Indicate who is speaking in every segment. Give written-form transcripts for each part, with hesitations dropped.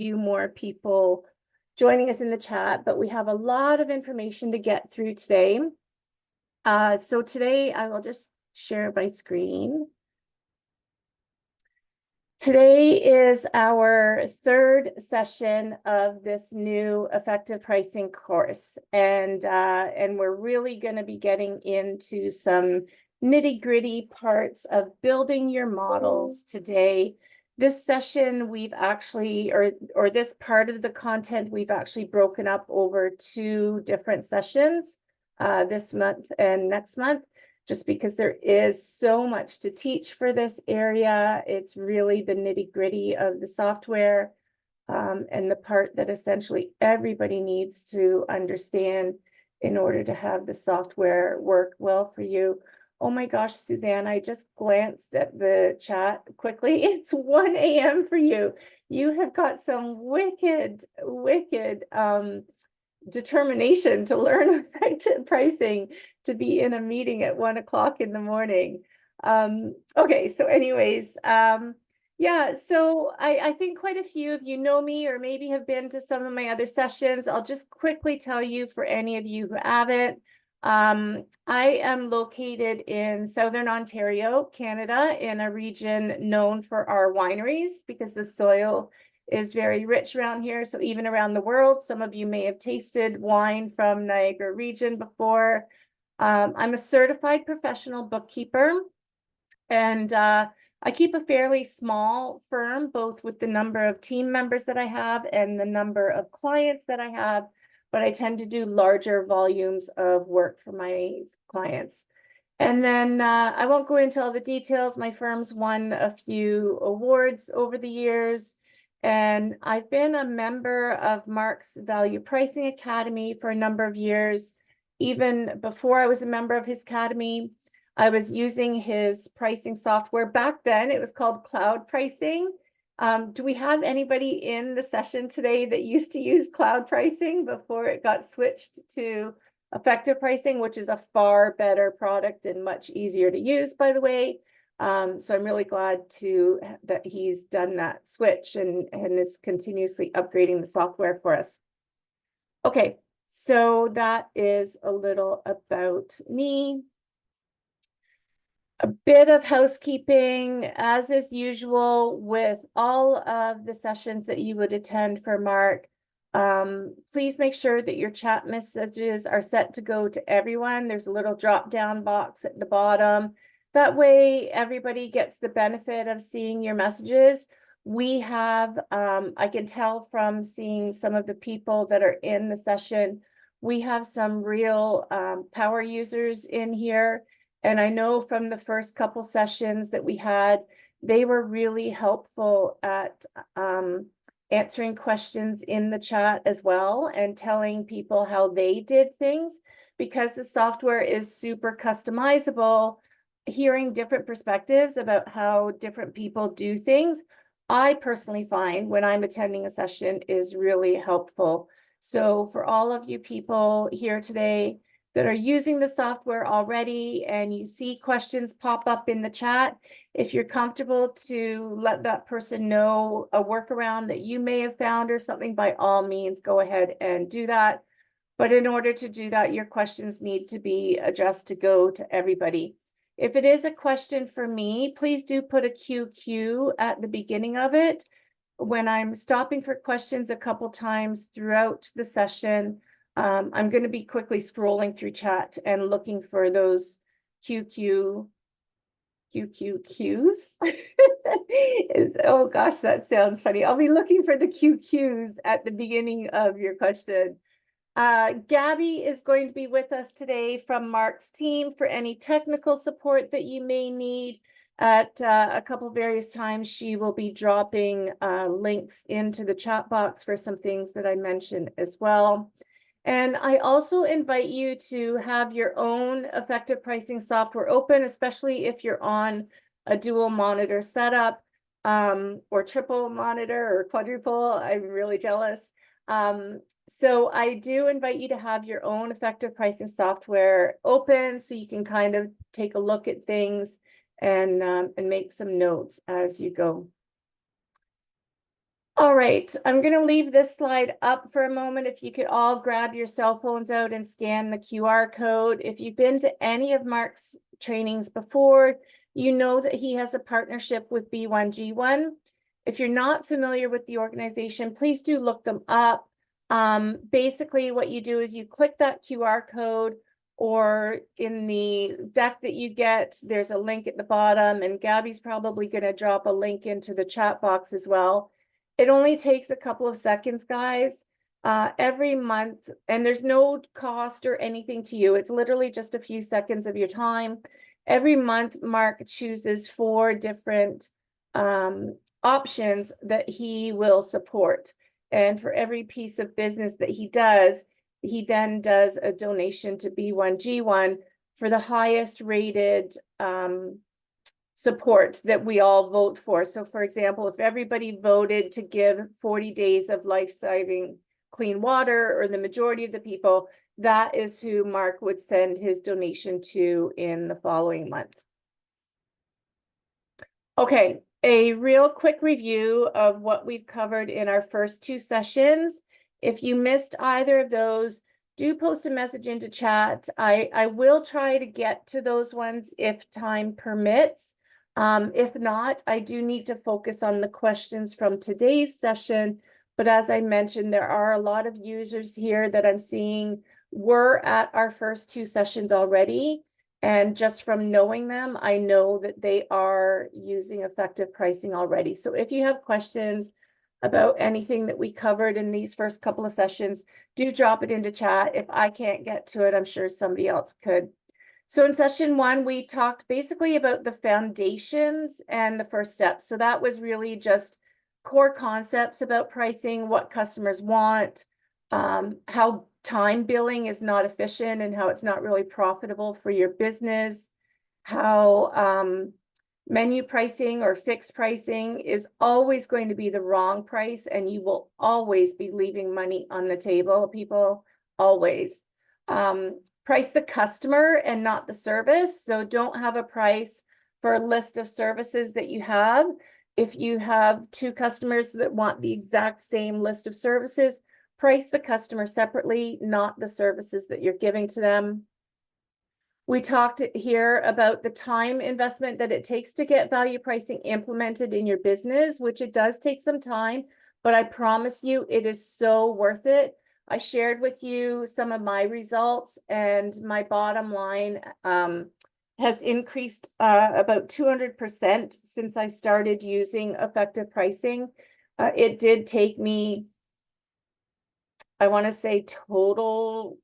Speaker 1: few more people joining us in the chat, but we have a lot of information to get through today. So today I will just share my screen. Today is our third session of this new effective pricing course, and we're really going to be getting into some nitty-gritty parts of building your models today. This session we've actually, or this part of the content, we've actually broken up over 2 different sessions, this month and next month. Just because there is so much to teach for this area. It's really the nitty-gritty of the software, and the part that essentially everybody needs to understand in order to have the software work well for you. Oh my gosh, Suzanne, I just glanced at the chat quickly. It's 1 a.m. for you. You have got some wicked determination to learn effective pricing to be in a meeting at 1 o'clock in the morning. Okay, so anyways, yeah, so I think quite a few of you know me or maybe have been to some of my other sessions. I'll just quickly tell you for any of you who haven't. I am located in Southern Ontario, Canada, in a region known for our wineries because the soil is very rich around here. So even around the world, some of you may have tasted wine from Niagara region before. I'm a certified professional bookkeeper, and I keep a fairly small firm, both with the number of team members that I have and the number of clients that I have, but I tend to do larger volumes of work for my clients. And then I won't go into all the details. My firm's won a few awards over the years. And I've been a member of Mark's Value Pricing Academy for a number of years. Even before I was a member of his academy, I was using his pricing software. Back then, it was called cloud pricing. Do we have anybody in the session today that used to use cloud pricing before it got switched to effective pricing, which is a far better product and much easier to use, by the way? So I'm really glad that he's done that switch and is continuously upgrading the software for us. Okay, so that is a little about me. A bit of housekeeping, as is usual with all of the sessions that you would attend for Mark. Please make sure that your chat messages are set to go to everyone. There's a little drop-down box at the bottom. That way, everybody gets the benefit of seeing your messages. We have, I can tell from seeing some of the people that are in the session, we have some real power users in here. And I know from the first couple sessions that we had, they were really helpful at answering questions in the chat as well and telling people how they did things. Because the software is super customizable, hearing different perspectives about how different people do things, I personally find when I'm attending a session is really helpful. So for all of you people here today that are using the software already and you see questions pop up in the chat, if you're comfortable to let that person know a workaround that you may have found or something, by all means, go ahead and do that. But in order to do that, your questions need to be addressed to go to everybody. If it is a question for me, please do put a QQ at the beginning of it. When I'm stopping for questions a couple times throughout the session, I'm going to be quickly scrolling through chat and looking for those QQQs. Oh gosh, that sounds funny. I'll be looking for the QQs at the beginning of your question. Gabby is going to be with us today from Mark's team for any technical support that you may need. At a couple various times, she will be dropping links into the chat box for some things that I mentioned as well. And I also invite you to have your own effective pricing software open, especially if you're on a dual monitor setup, or triple monitor or quadruple. I'm really jealous. So I do invite you to have your own effective pricing software open so you can kind of take a look at things and make some notes as you go. All right, I'm going to leave this slide up for a moment. If you could all grab your cell phones out and scan the QR code. If you've been to any of Mark's trainings before, you know that he has a partnership with B1G1. If you're not familiar with the organization, please do look them up. Basically, what you do is you click that QR code, or in the deck that you get, there's a link at the bottom, and Gabby's probably going to drop a link into the chat box as well. It only takes a couple of seconds, guys, every month, and there's no cost or anything to you. It's literally just a few seconds of your time. Every month, Mark chooses 4 different options that he will support. And for every piece of business that he then does a donation to B1G1 for the highest rated support that we all vote for. So for example, if everybody voted to give 40 days of life-saving clean water, or the majority of the people, that is who Mark would send his donation to in the following month. Okay, a real quick review of what we've covered in our first 2 sessions. If you missed either of those, do post a message into chat. I will try to get to those ones if time permits. If not, I do need to focus on the questions from today's session. But as I mentioned, there are a lot of users here that I'm seeing were at our first 2 sessions already. And just from knowing them, I know that they are using effective pricing already. So if you have questions about anything that we covered in these first couple of sessions, do drop it into chat. If I can't get to it, I'm sure somebody else could. So in session 1, we talked basically about the foundations and the first steps. So that was really just core concepts about pricing, what customers want, how time billing is not efficient and how it's not really profitable for your business, how menu pricing or fixed pricing is always going to be the wrong price, and you will always be leaving money on the table, people, always. Price the customer and not the service. So don't have a price for a list of services that you have. If you have 2 customers that want the exact same list of services, price the customer separately, not the services that you're giving to them. We talked here about the time investment that it takes to get value pricing implemented in your business, which it does take some time, but I promise you it is so worth it. I shared with you some of my results, and my bottom line has increased about 200% since I started using effective pricing. It did take me, I want to say, total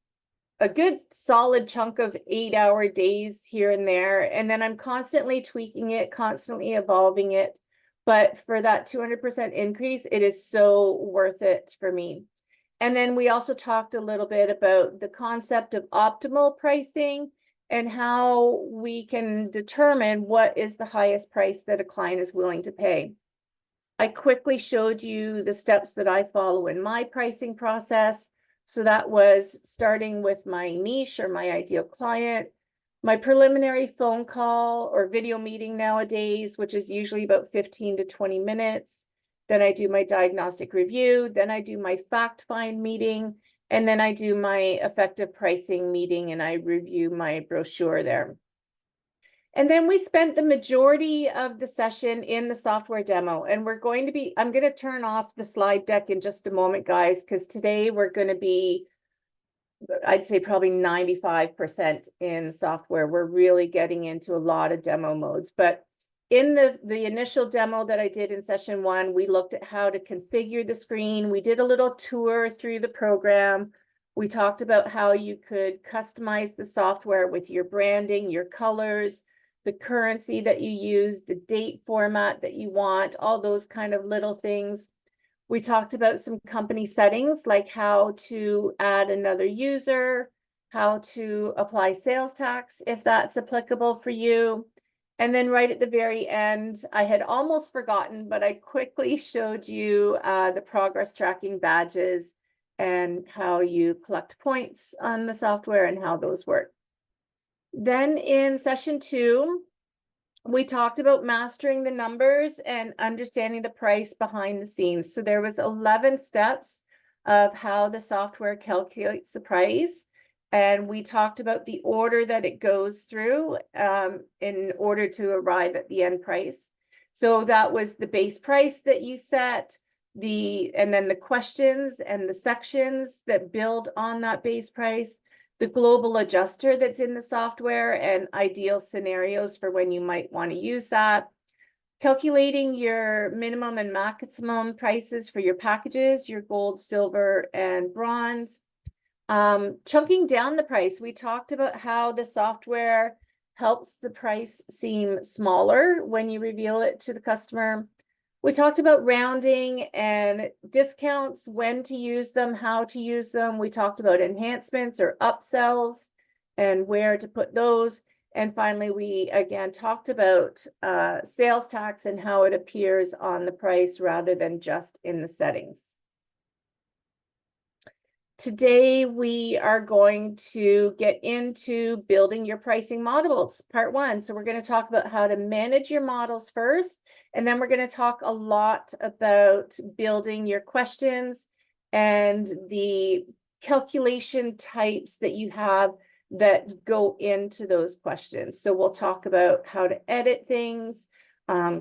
Speaker 1: a good solid chunk of 8-hour days here and there. And then I'm constantly tweaking it, constantly evolving it. But for that 200% increase, it is so worth it for me. And then we also talked a little bit about the concept of optimal pricing and how we can determine what is the highest price that a client is willing to pay. I quickly showed you the steps that I follow in my pricing process. So that was starting with my niche or my ideal client, my preliminary phone call or video meeting nowadays, which is usually about 15 to 20 minutes. Then I do my diagnostic review. Then I do my fact find meeting. And then I do my effective pricing meeting, and I review my brochure there. And then we spent the majority of the session in the software demo, and I'm going to turn off the slide deck in just a moment, guys, because today we're going to be, I'd say probably 95% in software. We're really getting into a lot of demo modes. But in the initial demo that I did in session 1, we looked at how to configure the screen. We did a little tour through the program. We talked about how you could customize the software with your branding, your colors, the currency that you use, the date format that you want, all those kind of little things. We talked about some company settings, like how to add another user, how to apply sales tax, if that's applicable for you. And then right at the very end, I had almost forgotten, but I quickly showed you the progress tracking badges and how you collect points on the software and how those work. Then in session 2, we talked about mastering the numbers and understanding the price behind the scenes. So there was 11 steps of how the software calculates the price. And we talked about the order that it goes through in order to arrive at the end price. So that was the base price that you set, and then the questions and the sections that build on that base price, the global adjuster that's in the software, and ideal scenarios for when you might want to use that. Calculating your minimum and maximum prices for your packages, your gold, silver, and bronze. Chunking down the price. We talked about how the software helps the price seem smaller when you reveal it to the customer. We talked about rounding and discounts, when to use them, how to use them. We talked about enhancements or upsells and where to put those. And finally, we again talked about sales tax and how it appears on the price rather than just in the settings. Today, we are going to get into building your pricing models, part 1. So we're going to talk about how to manage your models first, and then we're going to talk a lot about building your questions and the calculation types that you have that go into those questions. So we'll talk about how to edit things,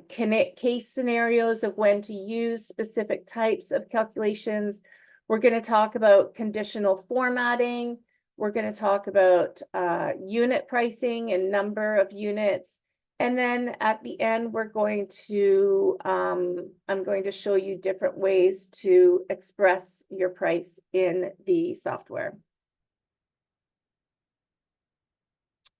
Speaker 1: case scenarios of when to use specific types of calculations. We're going to talk about conditional formatting. We're going to talk about unit pricing and number of units. And then at the end, we're going to, I'm going to show you different ways to express your price in the software.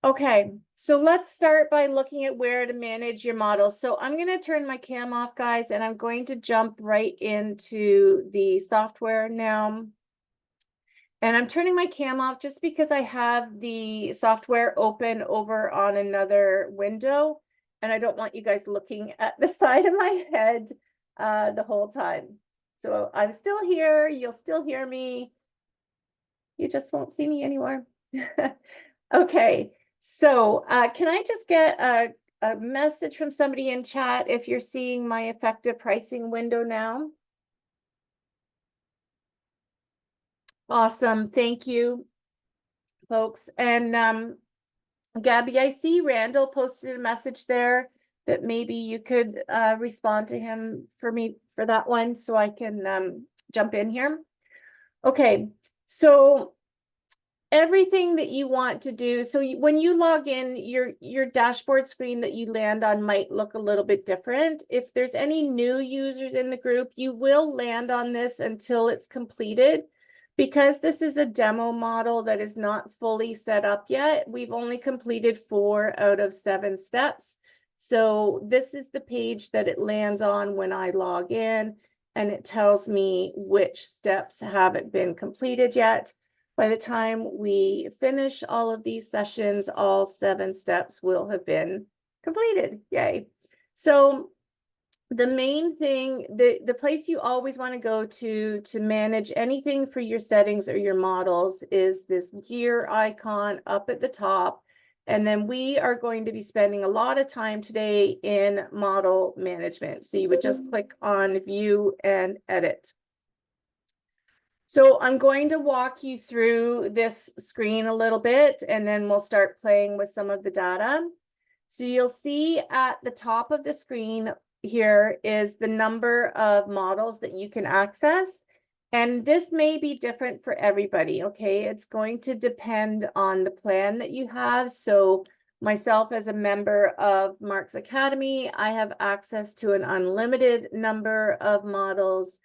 Speaker 1: Okay, so let's start by looking at where to manage your models. So I'm going to turn my cam off, guys, and I'm going to jump right into the software now. And I'm turning my cam off just because I have the software open over on another window, and I don't want you guys looking at the side of my head the whole time. So I'm still here. You'll still hear me. You just won't see me anymore. Okay. So can I just get a message from somebody in chat if you're seeing my effective pricing window now? Awesome. Thank you, folks. And Gabby, I see Randall posted a message there that maybe you could respond to him for me for that one so I can jump in here. Okay. So everything that you want to do. So when you log in, your dashboard screen that you land on might look a little bit different. If there's any new users in the group, you will land on this until it's completed. Because this is a demo model that is not fully set up yet, we've only completed 4 out of 7 steps. So this is the page that it lands on when I log in, and it tells me which steps haven't been completed yet. By the time we finish all of these sessions, all 7 steps will have been completed. Yay. So the main thing, the place you always want to go to manage anything for your settings or your models is this gear icon up at the top. And then we are going to be spending a lot of time today in model management. So you would just click on view and edit. So I'm going to walk you through this screen a little bit, and then we'll start playing with some of the data. So you'll see at the top of the screen here is the number of models that you can access. And this may be different for everybody, okay? It's going to depend on the plan that you have. So myself as a member of Mark's Academy, I have access to an unlimited number of models.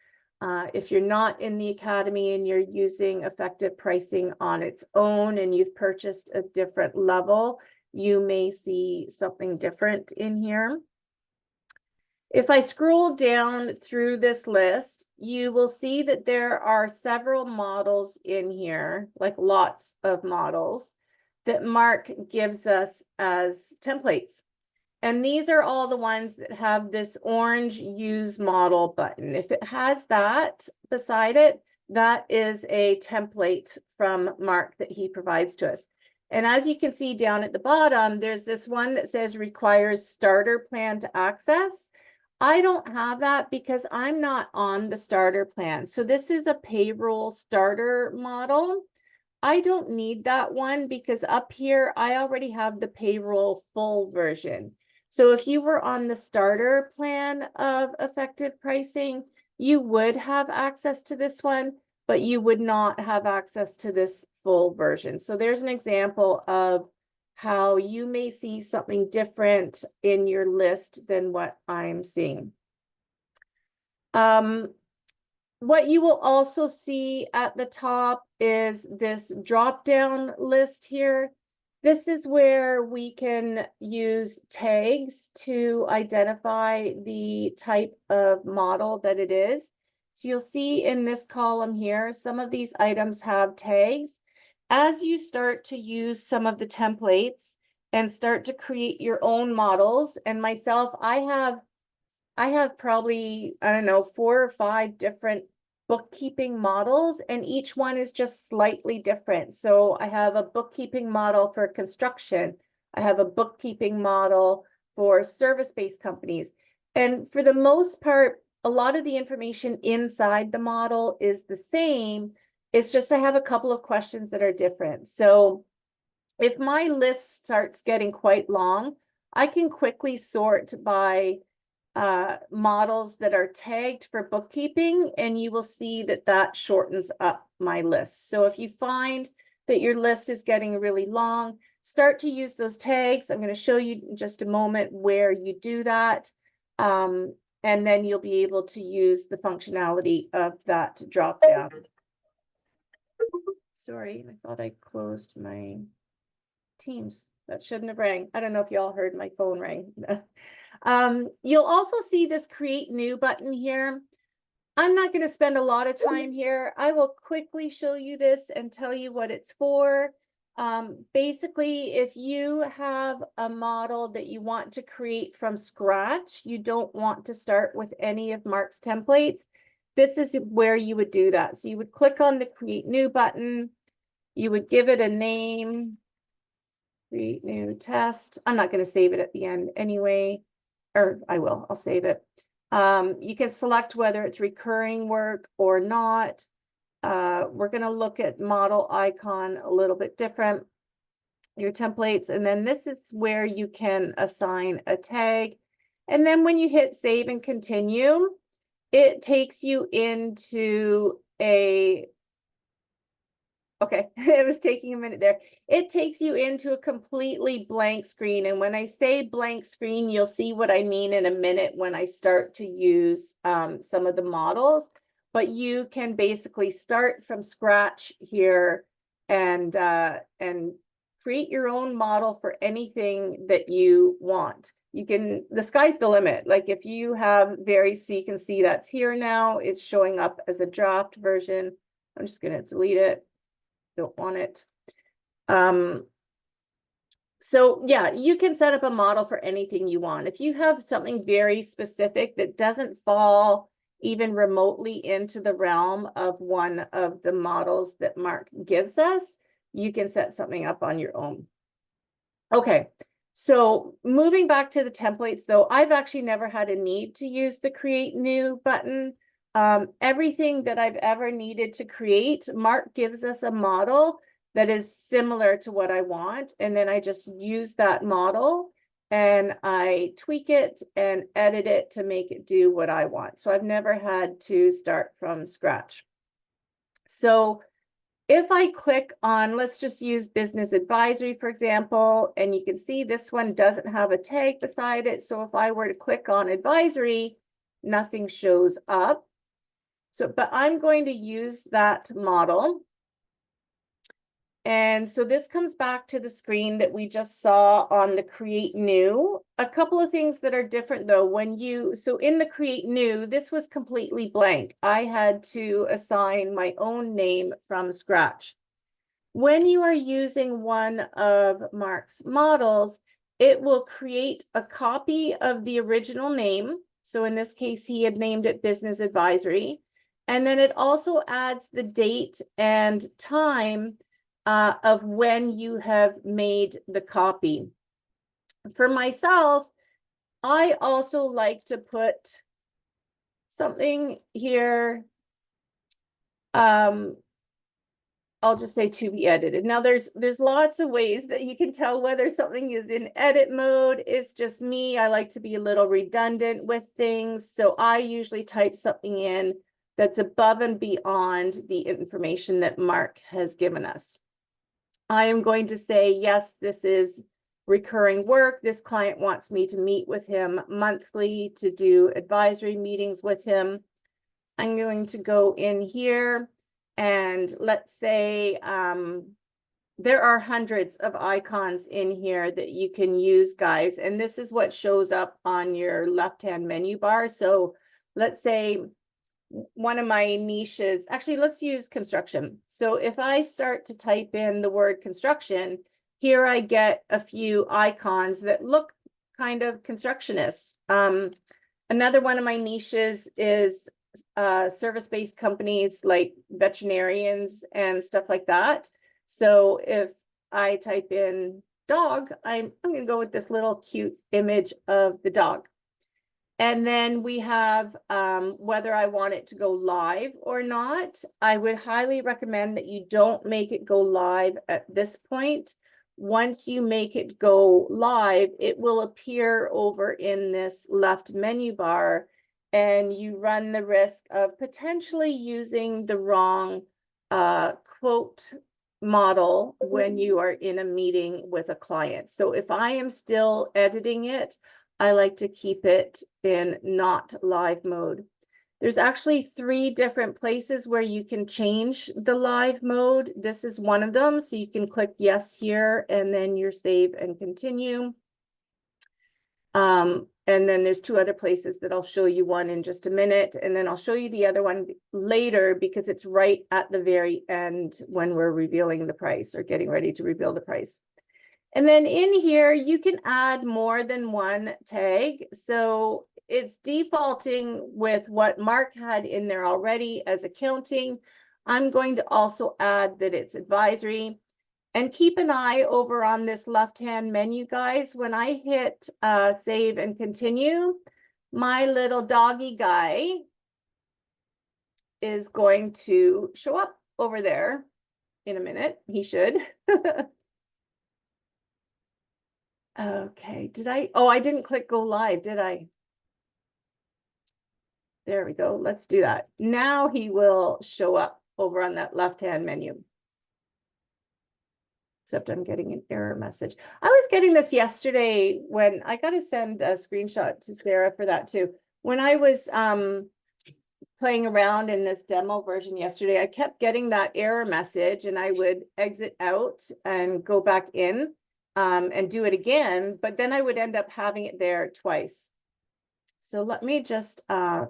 Speaker 1: If you're not in the Academy and you're using effective pricing on its own and you've purchased a different level, you may see something different in here. If I scroll down through this list, you will see that there are several models in here, like lots of models, that Mark gives us as templates. And these are all the ones that have this orange use model button. If it has that beside it, that is a template from Mark that he provides to us. And as you can see down at the bottom, there's this one that says requires starter plan to access. I don't have that because I'm not on the starter plan. So this is a payroll starter model. I don't need that one because up here, I already have the payroll full version. So if you were on the starter plan of effective pricing, you would have access to this one, but you would not have access to this full version. So there's an example of how you may see something different in your list than what I'm seeing. What you will also see at the top is this drop-down list here. This is where we can use tags to identify the type of model that it is. So you'll see in this column here, some of these items have tags. As you start to use some of the templates and start to create your own models, and myself, I have probably, I don't know, 4 or 5 different bookkeeping models, and each one is just slightly different. So I have a bookkeeping model for construction. I have a bookkeeping model for service-based companies. And for the most part, a lot of the information inside the model is the same. It's just I have a couple of questions that are different. So if my list starts getting quite long, I can quickly sort by models that are tagged for bookkeeping, and you will see that that shortens up my list. So if you find that your list is getting really long, start to use those tags. I'm going to show you in just a moment where you do that. And then you'll be able to use the functionality of that drop down. Sorry, I thought I closed my Teams. That shouldn't have rang. I don't know if y'all heard my phone ring. You'll also see this create new button here. I'm not going to spend a lot of time here. I will quickly show you this and tell you what it's for. Basically, if you have a model that you want to create from scratch, you don't want to start with any of Mark's templates, this is where you would do that. So you would click on the create new button. You would give it a name. Create new test. I'm not going to save it at the end anyway, or I will, I'll save it. You can select whether it's recurring work or not. We're going to look at model icon a little bit different, your templates, and then this is where you can assign a tag. And then when you hit save and continue, it takes you into a okay, it was taking a minute there. It takes you into a completely blank screen. And when I say blank screen, you'll see what I mean in a minute when I start to use some of the models. But you can basically start from scratch here and create your own model for anything that you want. You can, the sky's the limit. Like if you have so you can see that's here now. It's showing up as a draft version. I'm just going to delete it. Don't want it. So yeah, you can set up a model for anything you want. If you have something very specific that doesn't fall even remotely into the realm of one of the models that Mark gives us, you can set something up on your own. Okay, so moving back to the templates though, I've actually never had a need to use the create new button. Everything that I've ever needed to create, Mark gives us a model that is similar to what I want. And then I just use that model and I tweak it and edit it to make it do what I want. So I've never had to start from scratch. So if I click on, let's just use business advisory, for example, and you can see this one doesn't have a tag beside it. So if I were to click on advisory, nothing shows up. So, but I'm going to use that model. And so this comes back to the screen that we just saw on the create new. A couple of things that are different though, so in the create new, this was completely blank. I had to assign my own name from scratch. When you are using one of Mark's models, it will create a copy of the original name. So in this case, he had named it business advisory. And then it also adds the date and time of when you have made the copy. For myself, I also like to put something here. I'll just say to be edited. Now there's lots of ways that you can tell whether something is in edit mode. It's just me. I like to be a little redundant with things. So I usually type something in that's above and beyond the information that Mark has given us. I am going to say, yes, this is recurring work. This client wants me to meet with him monthly to do advisory meetings with him. I'm going to go in here and let's say there are hundreds of icons in here that you can use, guys. And this is what shows up on your left-hand menu bar. So let's say one of my niches, actually, let's use construction. So if I start to type in the word construction, here I get a few icons that look kind of constructionist. Another one of my niches is service-based companies like veterinarians and stuff like that. So if I type in dog, I'm going to go with this little cute image of the dog. And then we have whether I want it to go live or not. I would highly recommend that you don't make it go live at this point. Once you make it go live, it will appear over in this left menu bar, and you run the risk of potentially using the wrong quote model when you are in a meeting with a client. So if I am still editing it, I like to keep it in not live mode. There's actually 3 different places where you can change the live mode. This is one of them. So you can click yes here and then your save and continue. And then there's 2 other places that I'll show you, one in just a minute. And then I'll show you the other one later because it's right at the very end when we're revealing the price or getting ready to reveal the price. And then in here, you can add more than one tag. So it's defaulting with what Mark had in there already as accounting. I'm going to also add that it's advisory. And keep an eye over on this left-hand menu, guys. When I hit save and continue, my little doggy guy is going to show up over there in a minute. He should. Okay, I didn't click go live, did I? There we go. Let's do that. Now he will show up over on that left-hand menu. Except I'm getting an error message. I was getting this yesterday when I got to send a screenshot to Sarah for that too. When I was playing around in this demo version yesterday, I kept getting that error message and I would exit out and go back in and do it again, but then I would end up having it there twice. So let me just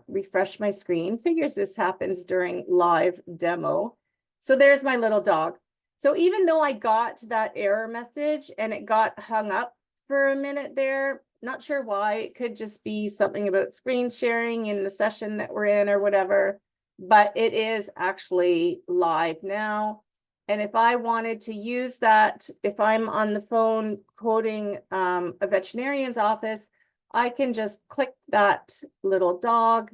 Speaker 1: refresh my screen. Figures this happens during live demo. So there's my little dog. So even though I got that error message and it got hung up for a minute there, not sure why, it could just be something about screen sharing in the session that we're in or whatever, but it is actually live now. And if I wanted to use that, if I'm on the phone quoting a veterinarian's office, I can just click that little dog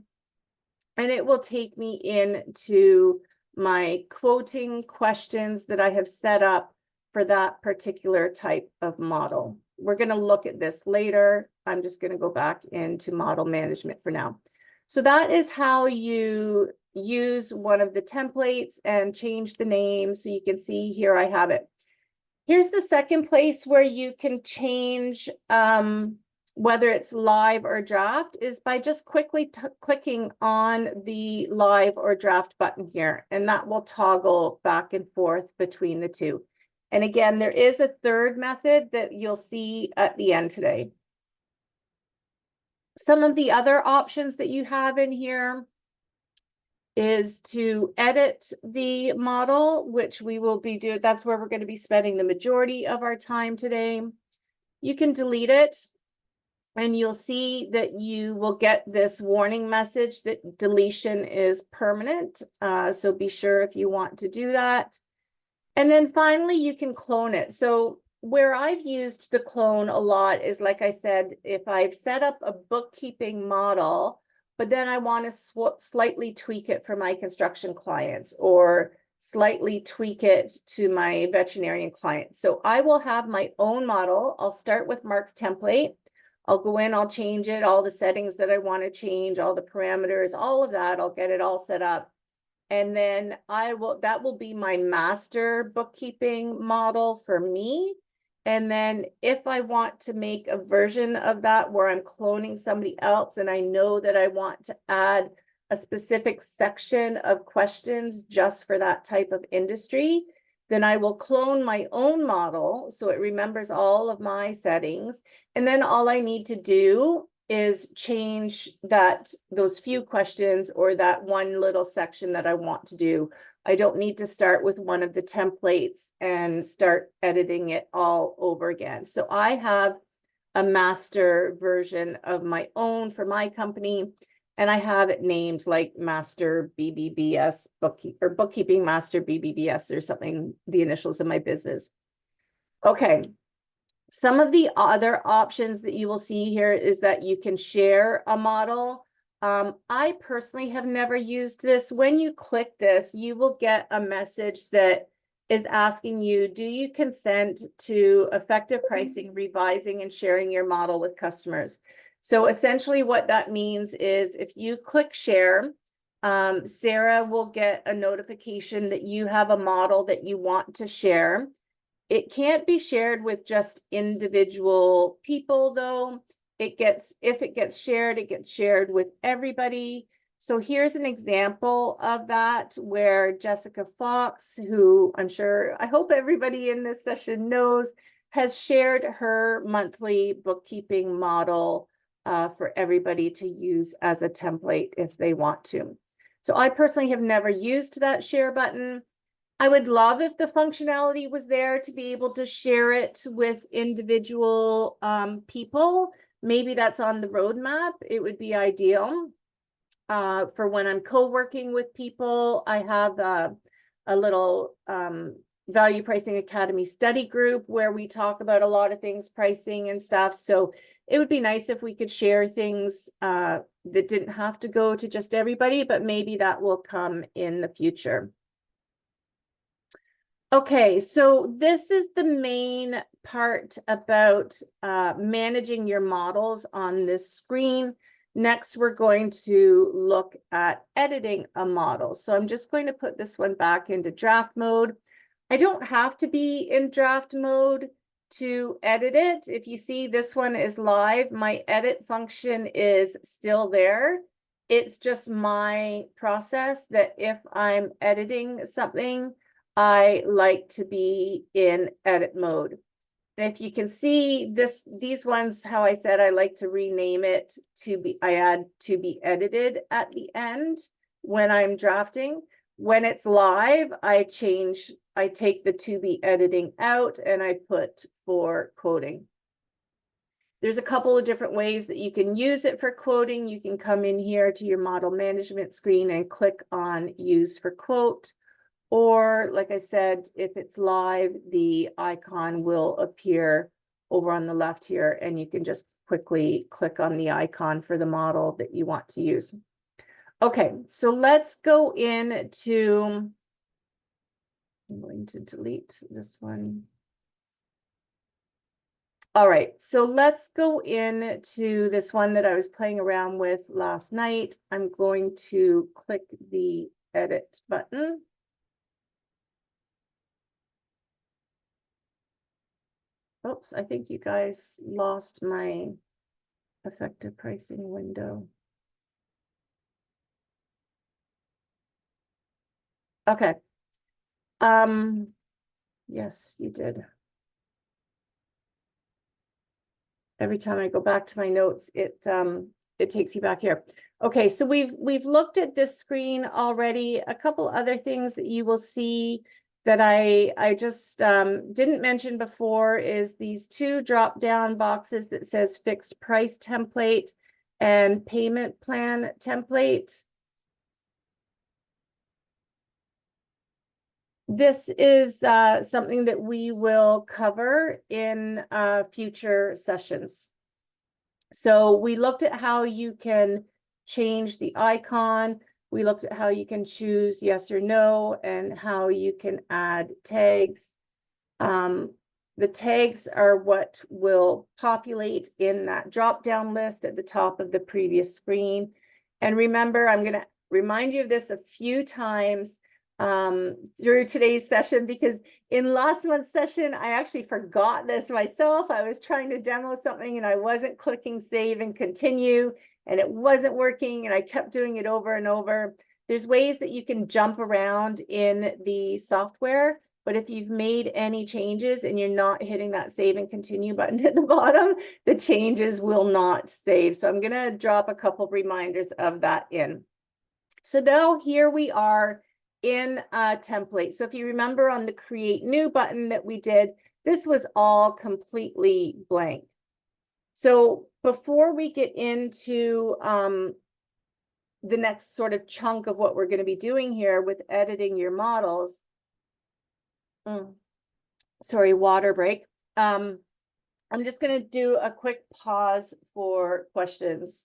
Speaker 1: and it will take me into my quoting questions that I have set up for that particular type of model. We're going to look at this later. I'm just going to go back into model management for now. So that is how you use one of the templates and change the name. So you can see here I have it. Here's the second place where you can change whether it's live or draft is by just quickly clicking on the live or draft button here, and that will toggle back and forth between the two. And again, there is a third method that you'll see at the end today. Some of the other options that you have in here is to edit the model, which we will be doing. That's where we're going to be spending the majority of our time today. You can delete it. And you'll see that you will get this warning message that deletion is permanent. So be sure if you want to do that. And then finally, you can clone it. So where I've used the clone a lot is, like I said, if I've set up a bookkeeping model, but then I want to slightly tweak it for my construction clients or slightly tweak it to my veterinarian clients. So I will have my own model. I'll start with Mark's template. I'll go in, I'll change it, all the settings that I want to change, all the parameters, all of that. I'll get it all set up. And then that will be my master bookkeeping model for me. And then if I want to make a version of that where I'm cloning somebody else and I know that I want to add a specific section of questions just for that type of industry, then I will clone my own model so it remembers all of my settings. And then all I need to do is change those few questions or that one little section that I want to do. I don't need to start with one of the templates and start editing it all over again. So I have a master version of my own for my company, and I have it named like Master BBBS Bookkeeping Master BBBS or something, the initials of my business. Okay. Some of the other options that you will see here is that you can share a model. I personally have never used this. When you click this, you will get a message that is asking you, do you consent to effective pricing, revising, and sharing your model with customers? So essentially what that means is if you click share, Sarah will get a notification that you have a model that you want to share. It can't be shared with just individual people, though. If it gets shared, it gets shared with everybody. So here's an example of that where Jessica Fox, who I hope everybody in this session knows, has shared her monthly bookkeeping model for everybody to use as a template if they want to. So I personally have never used that share button. I would love if the functionality was there to be able to share it with individual people. Maybe that's on the roadmap. It would be ideal. For when I'm co-working with people, I have a little Value Pricing Academy study group where we talk about a lot of things, pricing and stuff. So it would be nice if we could share things that didn't have to go to just everybody, but maybe that will come in the future. Okay, so this is the main part about managing your models on this screen. Next, we're going to look at editing a model. So I'm just going to put this one back into draft mode. I don't have to be in draft mode to edit it. If you see this one is live, my edit function is still there. It's just my process that if I'm editing something, I like to be in edit mode. And if you can see these ones, how I said I like to rename it I add to be edited at the end when I'm drafting. When it's live, I take the to be editing out and I put for quoting. There's a couple of different ways that you can use it for quoting. You can come in here to your model management screen and click on use for quote. Or like I said, if it's live, the icon will appear over on the left here and you can just quickly click on the icon for the model that you want to use. Okay, so let's go into, I'm going to delete this one. All right, so let's go into this one that I was playing around with last night. I'm going to click the edit button. Oops, I think you guys lost my effective pricing window. Okay. Yes, you did. Every time I go back to my notes, it takes you back here. Okay, so we've looked at this screen already. A couple other things that you will see that I just didn't mention before is these two drop-down boxes that says fixed price template and payment plan template. this is something that we will cover in future sessions. So we looked at how you can change the icon. We looked at how you can choose yes or no and how you can add tags. The tags are what will populate in that drop-down list at the top of the previous screen. And remember, I'm going to remind you of this a few times through today's session, because in last month's session, I actually forgot this myself. I was trying to demo something and I wasn't clicking save and continue, and it wasn't working, and I kept doing it over and over. There's ways that you can jump around in the software, but if you've made any changes and you're not hitting that save and continue button at the bottom, the changes will not save. So I'm going to drop a couple reminders of that in. So now here we are in a template. So if you remember on the create new button that we did, this was all completely blank. So before we get into the next sort of chunk of what we're going to be doing here with editing your models, sorry, water break. I'm just going to do a quick pause for questions.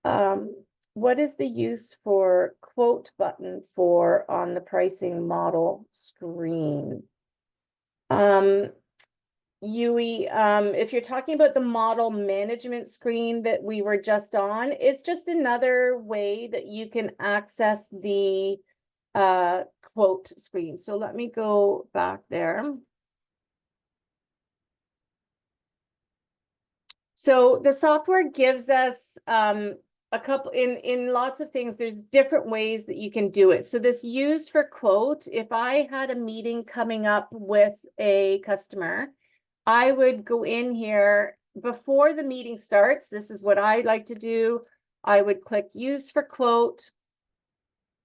Speaker 1: What is the use for quote button for on the pricing model screen? Yui, if you're talking about the model management screen that we were just on, it's just another way that you can access the quote screen. So let me go back there. So the software gives us a couple in lots of things. There's different ways that you can do it. So this use for quote, if I had a meeting coming up with a customer, I would go in here before the meeting starts. This is what I like to do. I would click use for quote.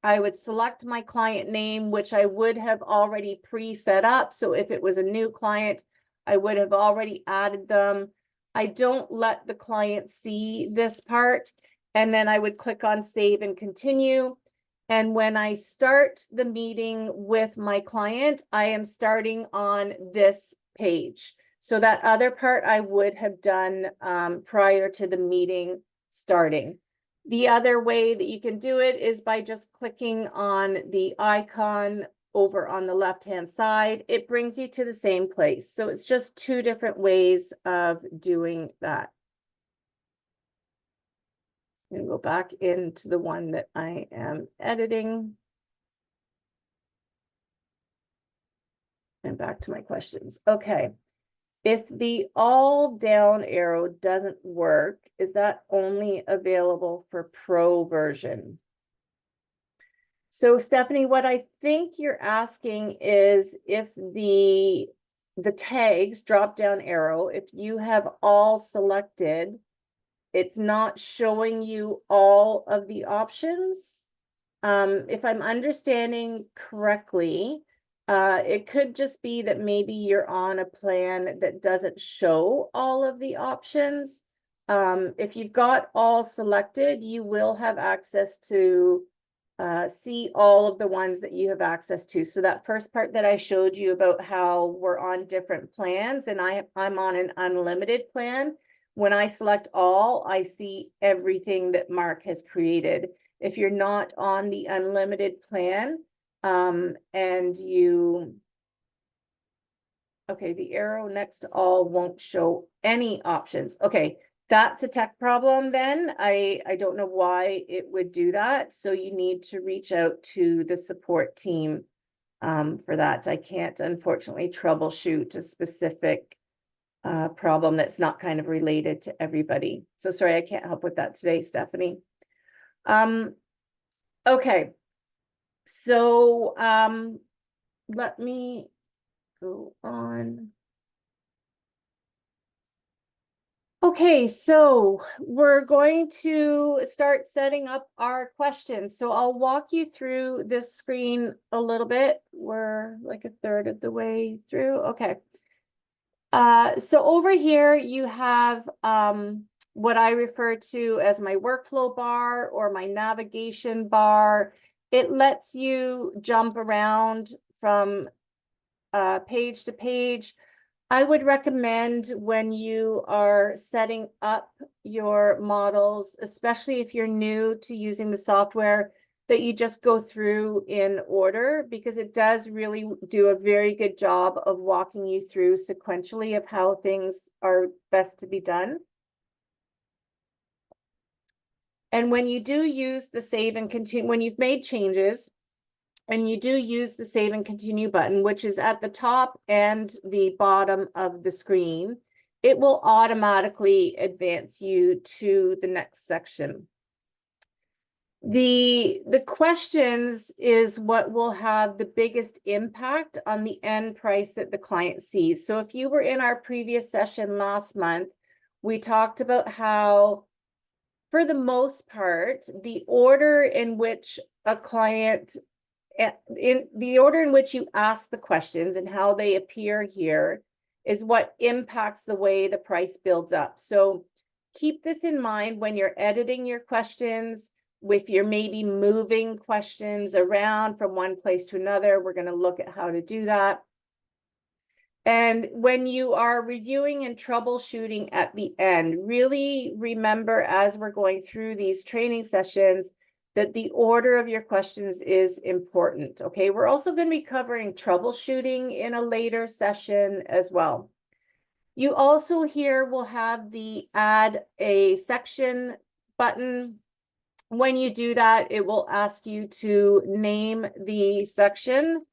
Speaker 1: I would select my client name, which I would have already pre-set up. So if it was a new client, I would have already added them. I don't let the client see this part. And then I would click on save and continue. And when I start the meeting with my client, I am starting on this page. So that other part I would have done prior to the meeting starting. The other way that you can do it is by just clicking on the icon over on the left-hand side. It brings you to the same place. So it's just two different ways of doing that. I'm going to go back into the one that I am editing. And back to my questions. Okay. If the all down arrow doesn't work, is that only available for Pro version? So Stephanie, what I think you're asking is if the tags drop down arrow, if you have all selected, it's not showing you all of the options. If I'm understanding correctly, it could just be that maybe you're on a plan that doesn't show all of the options. If you've got all selected, you will have access to see all of the ones that you have access to. So that first part that I showed you about how we're on different plans and I'm on an unlimited plan. When I select all, I see everything that Mark has created. If you're not on the unlimited plan, and you, okay, the arrow next to all won't show any options. Okay, that's a tech problem then. I don't know why it would do that. So you need to reach out to the support team for that. I can't unfortunately troubleshoot a specific problem that's not kind of related to everybody. So sorry, I can't help with that today, Stephanie. Okay. So let me go on. Okay, so we're going to start setting up our questions. So I'll walk you through this screen a little bit. We're like a third of the way through. Okay. So over here you have what I refer to as my workflow bar or my navigation bar. It lets you jump around from page to page. I would recommend when you are setting up your models, especially if you're new to using the software, that you just go through in order, because it does really do a very good job of walking you through sequentially of how things are best to be done. And when you do use the save and continue, when you've made changes, and you do use the save and continue button, which is at the top and the bottom of the screen, it will automatically advance you to the next section. The questions is what will have the biggest impact on the end price that the client sees. So if you were in our previous session last month, we talked about how, for the most part, the order in which a client, in the order in which you ask the questions and how they appear here, is what impacts the way the price builds up. So keep this in mind when you're editing your questions. If you're maybe moving questions around from one place to another, we're going to look at how to do that. And when you are reviewing and troubleshooting at the end, really remember, as we're going through these training sessions, that the order of your questions is important. Okay, we're also going to be covering troubleshooting in a later session as well. You also here will have the add a section button. When you do that, it will ask you to name the section.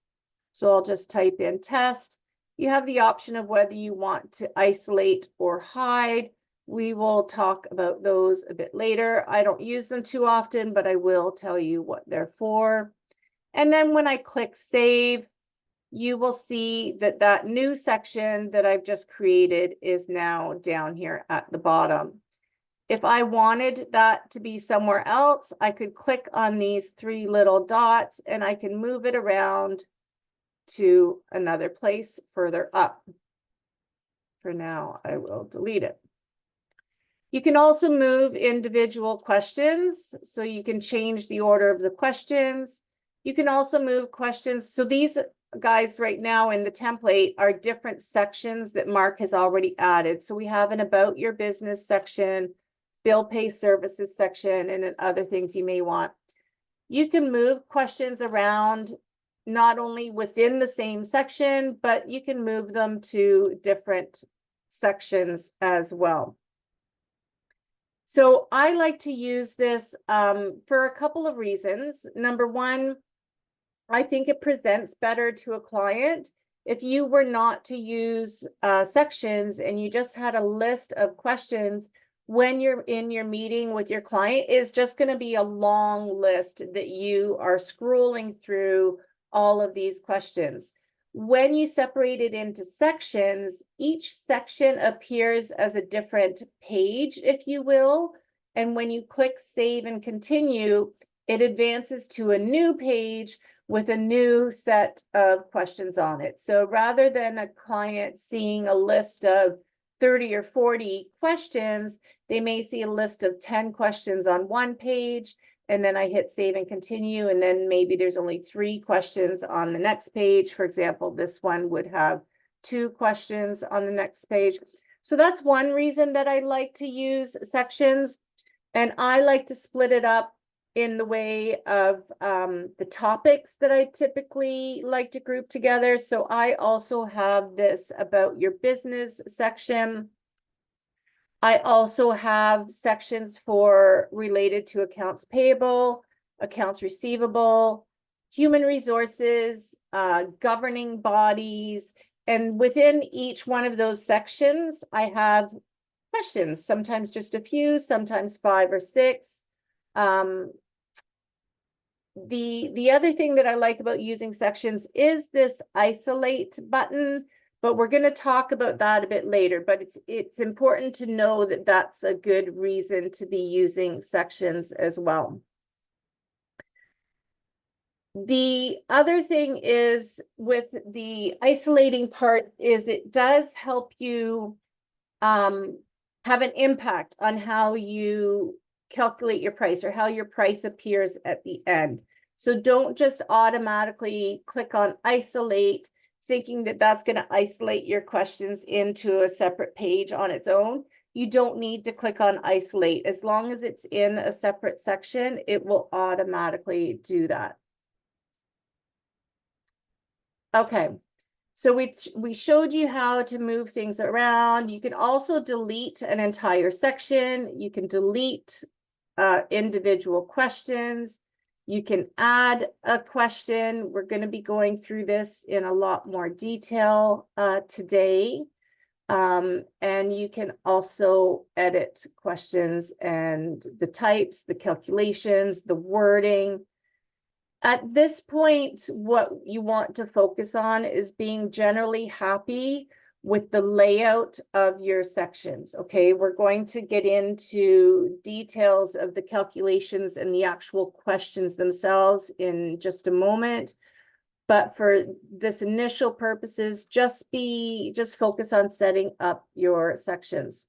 Speaker 1: So I'll just type in test. You have the option of whether you want to isolate or hide. We will talk about those a bit later. I don't use them too often, but I will tell you what they're for. And then when I click save, you will see that that new section that I've just created is now down here at the bottom. If I wanted that to be somewhere else, I could click on these three little dots and I can move it around to another place further up. For now, I will delete it. You can also move individual questions, so you can change the order of the questions. You can also move questions. So these guys right now in the template are different sections that Mark has already added. So we have an about your business section, bill pay services section, and then other things you may want. You can move questions around not only within the same section, but you can move them to different sections as well. So I like to use this for a couple of reasons. Number one, I think it presents better to a client. If you were not to use sections and you just had a list of questions, when you're in your meeting with your client, it's just going to be a long list that you are scrolling through all of these questions. When you separate it into sections, each section appears as a different page, if you will. And when you click save and continue, it advances to a new page with a new set of questions on it. So rather than a client seeing a list of 30 or 40 questions, they may see a list of 10 questions on one page, and then I hit save and continue, and then maybe there's only 3 questions on the next page. For example, this one would have 2 questions on the next page. So that's one reason that I like to use sections, and I like to split it up in the way of the topics that I typically like to group together. So I also have this about your business section. I also have sections for related to accounts payable, accounts receivable, human resources, governing bodies, and within each one of those sections, I have questions, sometimes just a few, sometimes 5 or 6. The other thing that I like about using sections is this isolate button, but we're going to talk about that a bit later. But it's important to know that that's a good reason to be using sections as well. The other thing is with the isolating part is it does help you have an impact on how you calculate your price or how your price appears at the end. So don't just automatically click on isolate, thinking that that's going to isolate your questions into a separate page on its own. You don't need to click on isolate. As long as it's in a separate section, it will automatically do that. Okay, so we showed you how to move things around. You can also delete an entire section. You can delete individual questions. You can add a question. We're going to be going through this in a lot more detail today. And you can also edit questions and the types, the calculations, the wording. At this point, what you want to focus on is being generally happy with the layout of your sections. Okay, we're going to get into details of the calculations and the actual questions themselves in just a moment. But for this initial purposes, just focus on setting up your sections.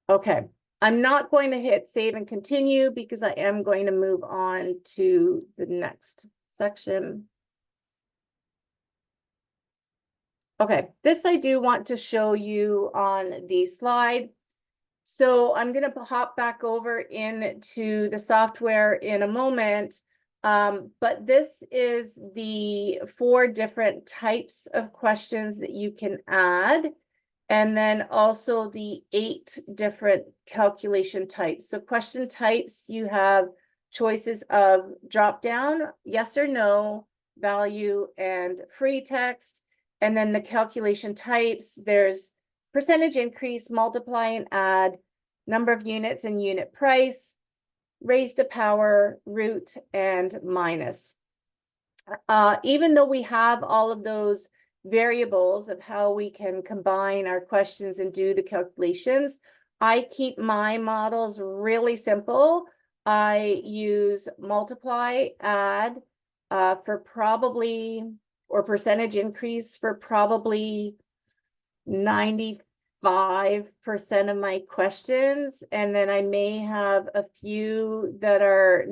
Speaker 1: Okay, I'm not going to hit save and continue because I am going to move on to the next section. Okay, this I do want to show you on the slide. So I'm going to hop back over into the software in a moment. But this is the 4 different types of questions that you can add. And then also the 8 different calculation types. So question types, you have choices of drop down, yes or no, value, and free text. And then the calculation types, there's percentage increase, multiply and add, number of units and unit price, raised to power, root, and minus. Even though we have all of those variables of how we can combine our questions and do the calculations, I keep my models really simple. I use multiply, add for probably, or percentage increase for probably 95% of my questions. And then I may have a few that are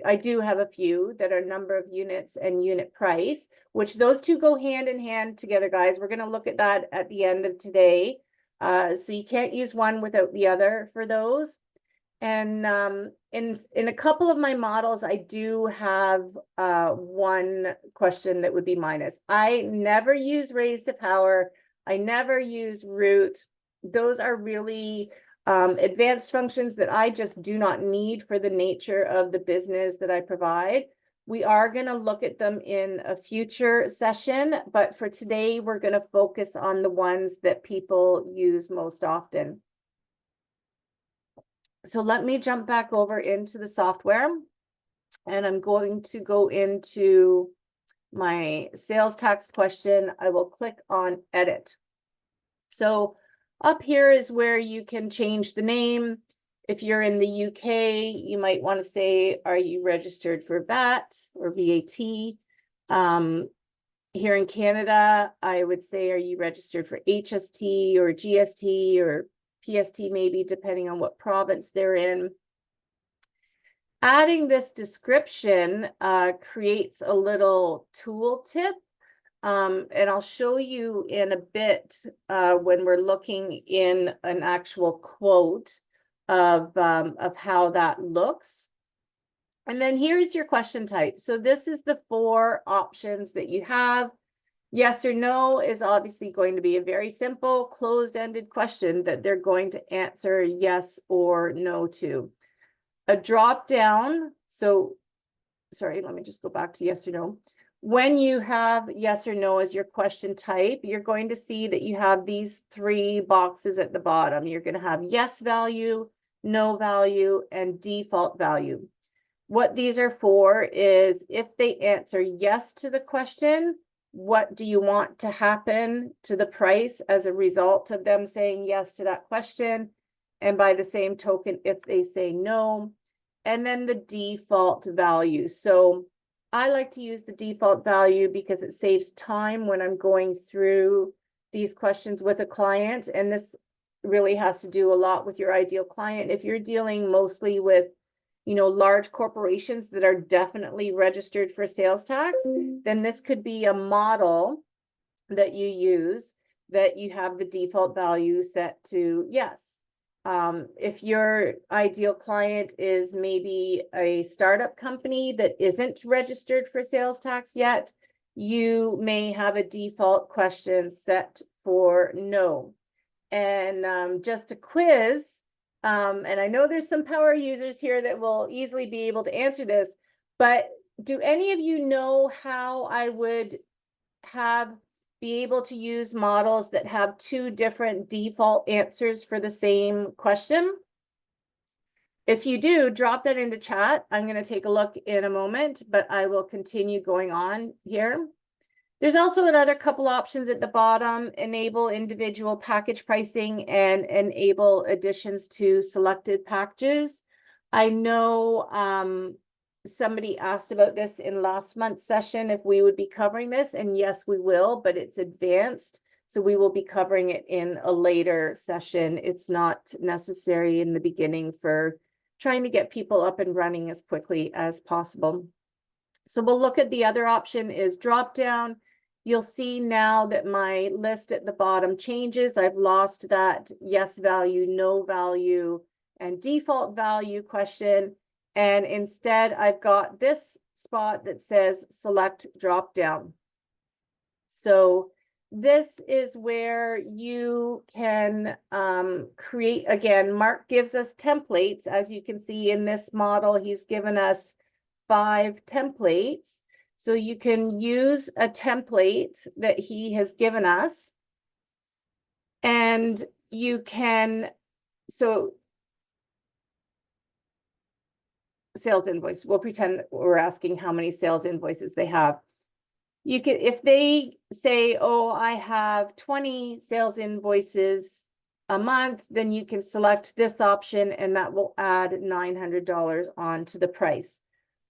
Speaker 1: I do have a few that are number of units and unit price, which those two go hand in hand together, guys. We're going to look at that at the end of today. So you can't use one without the other for those. And in a couple of my models, I do have one question that would be minus. I never use raised to power. I never use root. Those are really advanced functions that I just do not need for the nature of the business that I provide. We are going to look at them in a future session, but for today, we're going to focus on the ones that people use most often. So let me jump back over into the software, and I'm going to go into my sales tax question. I will click on edit. So up here is where you can change the name. If you're in the UK, you might want to say, are you registered for VAT or VAT? Here in Canada, I would say, are you registered for HST or GST or PST, maybe depending on what province they're in. Adding this description creates a little tooltip. And I'll show you in a bit when we're looking in an actual quote of how that looks. And then here's your question type. So this is the 4 options that you have. Yes or no is obviously going to be a very simple closed-ended question that they're going to answer yes or no to. A drop down, so sorry, let me just go back to yes or no. When you have yes or no as your question type, you're going to see that you have these 3 boxes at the bottom. You're going to have yes value, no value, and default value. What these are for is if they answer yes to the question, what do you want to happen to the price as a result of them saying yes to that question? And by the same token, if they say no, and then the default value. So I like to use the default value because it saves time when I'm going through these questions with a client. And this really has to do a lot with your ideal client. If you're dealing mostly with large corporations that are definitely registered for sales tax, then this could be a model that you use, that you have the default value set to yes. If your ideal client is maybe a startup company that isn't registered for sales tax yet, you may have a default question set for no. And just a quiz, and I know there's some power users here that will easily be able to answer this, but do any of you know how I would be able to use models that have two different default answers for the same question? If you do, drop that in the chat. I'm going to take a look in a moment, but I will continue going on here. There's also another couple options at the bottom: enable individual package pricing and enable additions to selected packages. I know somebody asked about this in last month's session, if we would be covering this, and yes, we will, but it's advanced. So we will be covering it in a later session. It's not necessary in the beginning for trying to get people up and running as quickly as possible. So we'll look at the other option is drop down. You'll see now that my list at the bottom changes. I've lost that yes value, no value, and default value question. And instead, I've got this spot that says select drop down. So this is where you can create, again, Mark gives us templates. As you can see in this model, he's given us 5 templates. So you can use a template that he has given us, and you can, so sales invoice, we'll pretend that we're asking how many sales invoices they have. You can, if they say, oh, I have 20 sales invoices a month, then you can select this option and that will add $900 onto the price.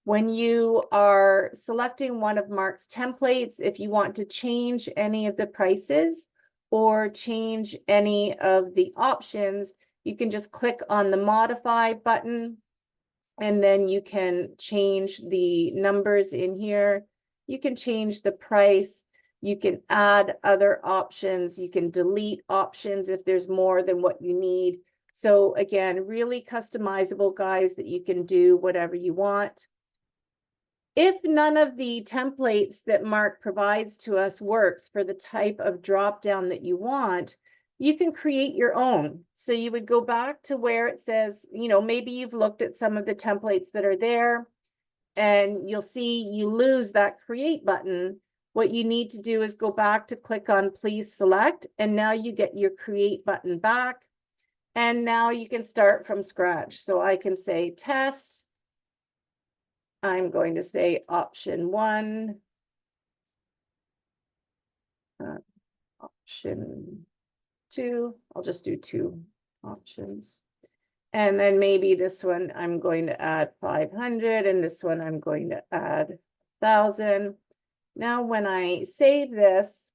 Speaker 1: When you are selecting one of Mark's templates, if you want to change any of the prices or change any of the options, you can just click on the modify button, and then you can change the numbers in here. You can change the price. You can add other options. You can delete options if there's more than what you need. So again, really customizable, guys, that you can do whatever you want. If none of the templates that Mark provides to us works for the type of drop down that you want, you can create your own. So you would go back to where it says, maybe you've looked at some of the templates that are there, and you'll see you lose that create button. What you need to do is go back to click on please select, and now you get your create button back. And now you can start from scratch. So I can say test. I'm going to say option 1, option 2. I'll just do 2 options. And then maybe this one I'm going to add 500, and this one I'm going to add 1,000. Now, when I save this,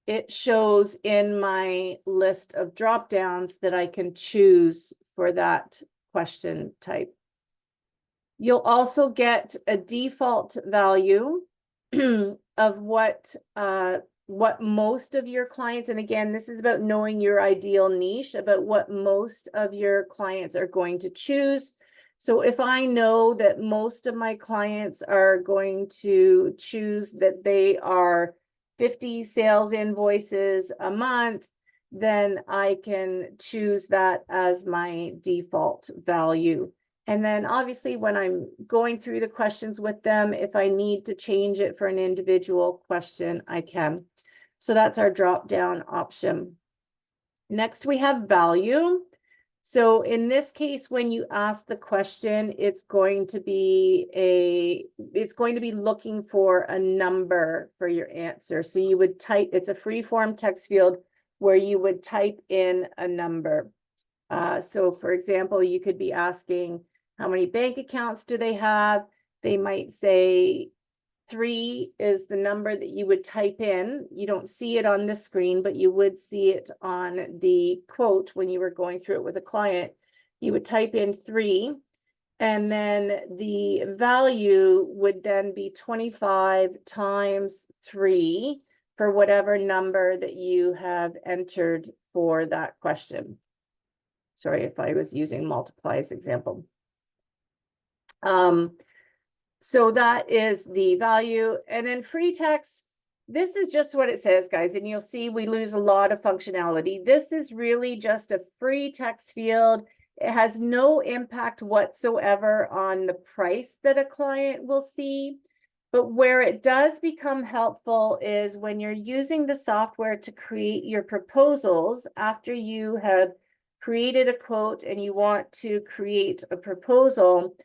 Speaker 1: it shows in my list of drop downs that I can choose for that question type. You'll also get a default value of what most of your clients, and again, this is about knowing your ideal niche, about what most of your clients are going to choose. So if I know that most of my clients are going to choose that they are 50 sales invoices a month, then I can choose that as my default value. And then obviously when I'm going through the questions with them, if I need to change it for an individual question, I can. So that's our drop down option. Next, we have value. So in this case, when you ask the question, it's going to be looking for a number for your answer. So you would type, it's a free form text field where you would type in a number. So for example, you could be asking, how many bank accounts do they have? They might say 3 is the number that you would type in. You don't see it on this screen, but you would see it on the quote when you were going through it with a client. you would type in 3, and then the value would then be 25 times 3 for whatever number that you have entered for that question. Sorry if I was using multiply as example. So that is the value. And then free text, this is just what it says, guys. And you'll see we lose a lot of functionality. This is really just a free text field. It has no impact whatsoever on the price that a client will see. But where it does become helpful is when you're using the software to create your proposals after you have created a quote and you want to create a proposal.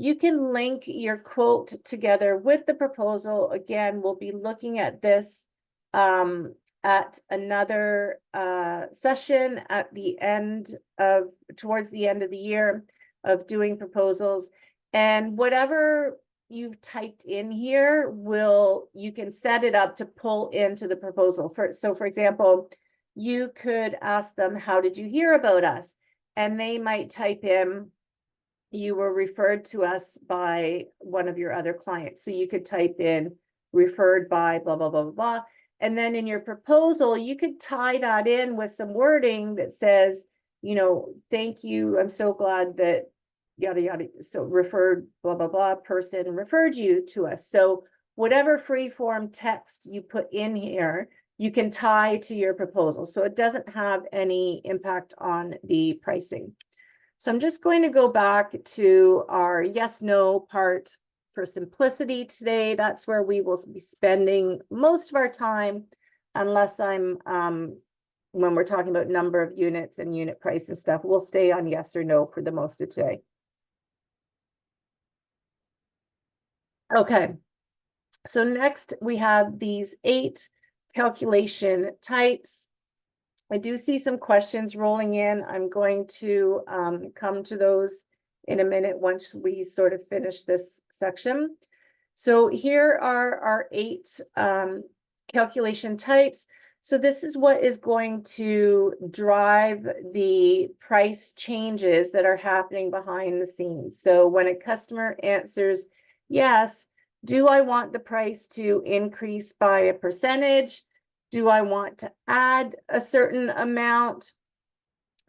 Speaker 1: You can link your quote together with the proposal. Again, we'll be looking at this at another session at the end of, towards the end of the year of doing proposals. And whatever you've typed in here you can set it up to pull into the proposal. So for example, you could ask them, how did you hear about us? And they might type in, you were referred to us by one of your other clients. So you could type in referred by blah, blah, blah, blah, blah. And then in your proposal, you could tie that in with some wording that says, you know, thank you. I'm so glad that yada, yada. So referred, blah, blah, blah, person referred you to us. So whatever free form text you put in here, you can tie to your proposal. So it doesn't have any impact on the pricing. So I'm just going to go back to our yes, no part for simplicity today. That's where we will be spending most of our time, unless I'm, when we're talking about number of units and unit price and stuff, we'll stay on yes or no for the most of today. Okay, so next we have these 8 calculation types. I do see some questions rolling in. I'm going to come to those in a minute once we sort of finish this section. So here are our 8 calculation types. So this is what is going to drive the price changes that are happening behind the scenes. So when a customer answers yes, do I want the price to increase by a percentage? Do I want to add a certain amount?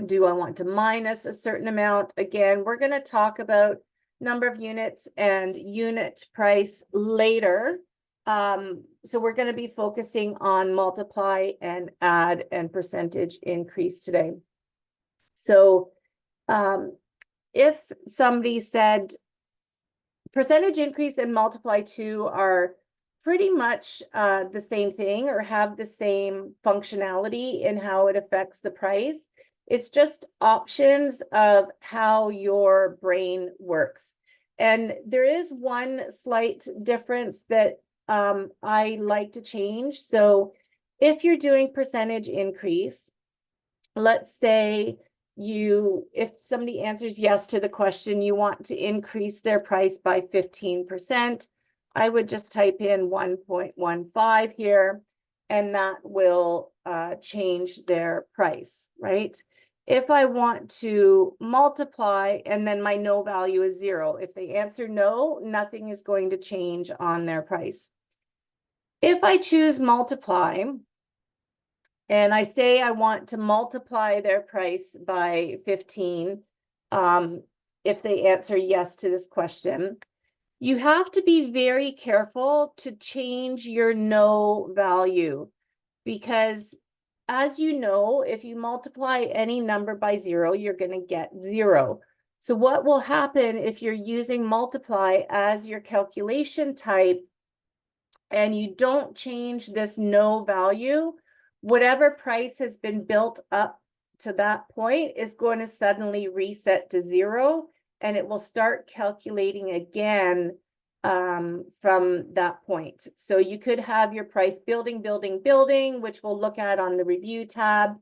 Speaker 1: Do I want to minus a certain amount? Again, we're going to talk about number of units and unit price later. So we're going to be focusing on multiply and add and percentage increase today. So if somebody said percentage increase and multiply 2 are pretty much the same thing or have the same functionality in how it affects the price. It's just options of how your brain works. And there is one slight difference that I like to change. So if you're doing percentage increase, let's say if somebody answers yes to the question, you want to increase their price by 15%. I would just type in 1.15 here, and that will change their price, right? If I want to multiply and then my no value is 0, if they answer no, nothing is going to change on their price. If I choose multiply, and I say I want to multiply their price by 15, if they answer yes to this question, you have to be very careful to change your no value, because as you know, if you multiply any number by 0, you're going to get 0. So what will happen if you're using multiply as your calculation type and you don't change this no value, whatever price has been built up to that point is going to suddenly reset to 0, and it will start calculating again from that point. So you could have your price building, which we'll look at on the review tab.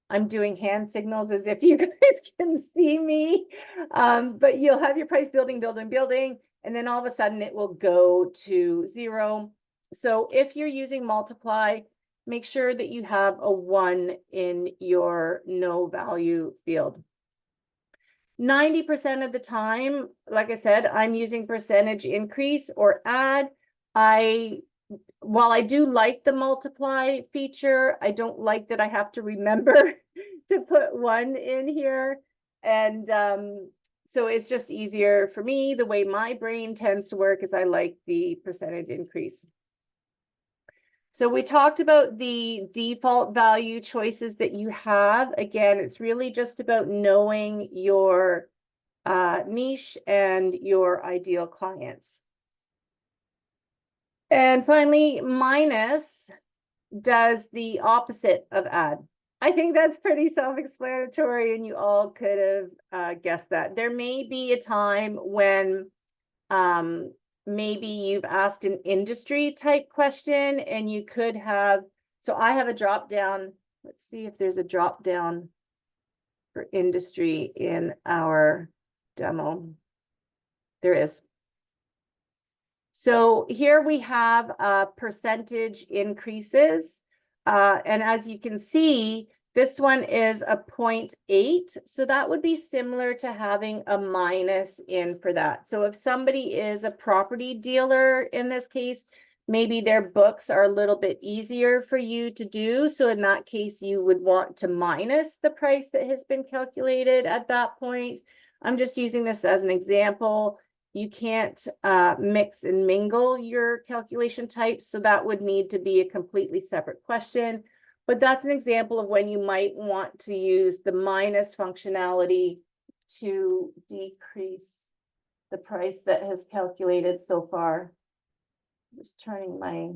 Speaker 1: I'm doing hand signals as if you guys can see me. But you'll have your price building, and then all of a sudden it will go to 0. So if you're using multiply, make sure that you have a 1 in your no value field. 90% of the time, like I said, I'm using percentage increase or add. While I do like the multiply feature, I don't like that I have to remember to put 1 in here. And so it's just easier for me. The way my brain tends to work is I like the percentage increase. So we talked about the default value choices that you have. Again, it's really just about knowing your niche and your ideal clients. And finally, minus does the opposite of add. I think that's pretty self-explanatory, and you all could have guessed that. There may be a time when maybe you've asked an industry type question and you could have, so I have a drop down. Let's see if there's a drop down for industry in our demo. There is. So here we have percentage increases. And as you can see, this one is a 0.8. So that would be similar to having a minus in for that. So if somebody is a property dealer in this case, maybe their books are a little bit easier for you to do. So in that case, you would want to minus the price that has been calculated at that point. I'm just using this as an example. You can't mix and mingle your calculation types, so that would need to be a completely separate question. But that's an example of when you might want to use the minus functionality to decrease the price that has calculated so far. Just turning my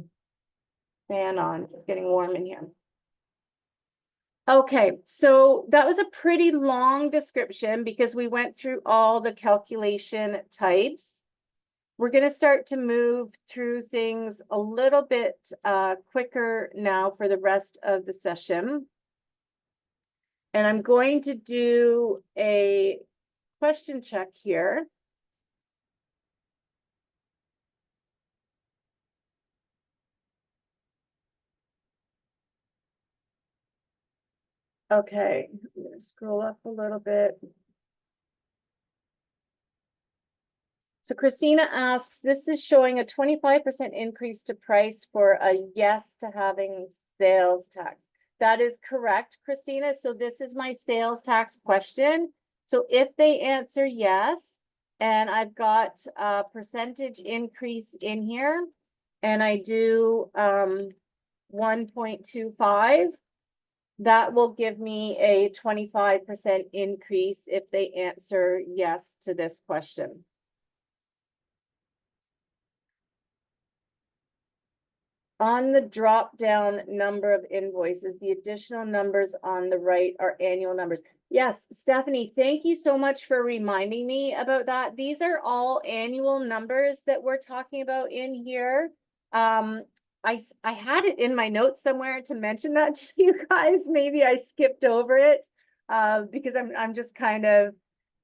Speaker 1: fan on, it's getting warm in here. Okay, so that was a pretty long description because we went through all the calculation types. We're going to start to move through things a little bit quicker now for the rest of the session. And I'm going to do a question check here. Okay, I'm going to scroll up a little bit. So Christina asks, this is showing a 25% increase to price for a yes to having sales tax. That is correct, Christina. So this is my sales tax question. So if they answer yes, and I've got a percentage increase in here, and I do 1.25, that will give me a 25% increase if they answer yes to this question. On the drop down number of invoices, the additional numbers on the right are annual numbers. Yes, Stephanie, thank you so much for reminding me about that. These are all annual numbers that we're talking about in here. I had it in my notes somewhere to mention that to you guys. Maybe I skipped over it because I'm just kind of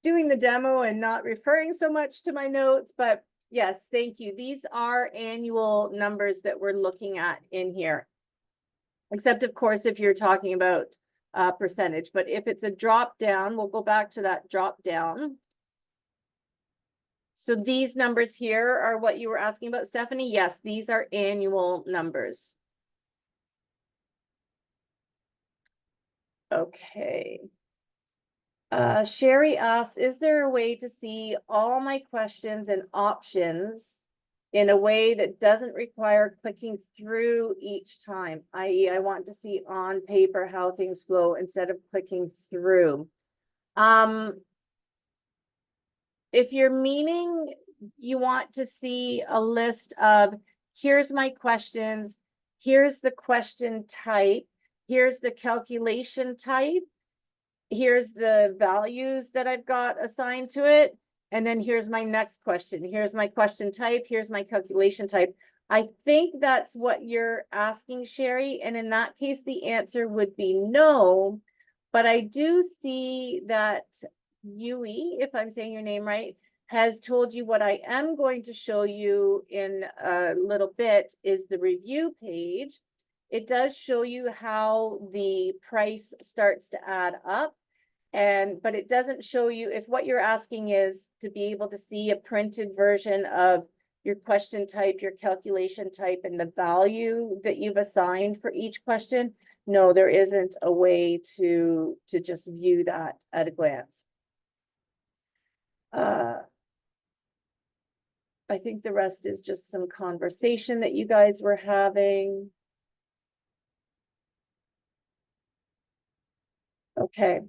Speaker 1: doing the demo and not referring so much to my notes, but yes, thank you. These are annual numbers that we're looking at in here. Except, of course, if you're talking about percentage. But if it's a drop down, we'll go back to that drop down. So these numbers here are what you were asking about, Stephanie. Yes, these are annual numbers. Okay. Sherry asks, is there a way to see all my questions and options in a way that doesn't require clicking through each time? I.e., I want to see on paper how things flow instead of clicking through. If you're meaning you want to see a list of, here's my questions, here's the question type, here's the calculation type, here's the values that I've got assigned to it, and then here's my next question. Here's my question type, here's my calculation type. I think that's what you're asking, Sherry, and in that case, the answer would be no, but I do see that Yui, if I'm saying your name right, has told you what I am going to show you in a little bit is the review page. It does show you how the price starts to add up. but it doesn't show you, if what you're asking is to be able to see a printed version of your question type, your calculation type, and the value that you've assigned for each question, no, there isn't a way to just view that at a glance. I think the rest is just some conversation that you guys were having. Okay.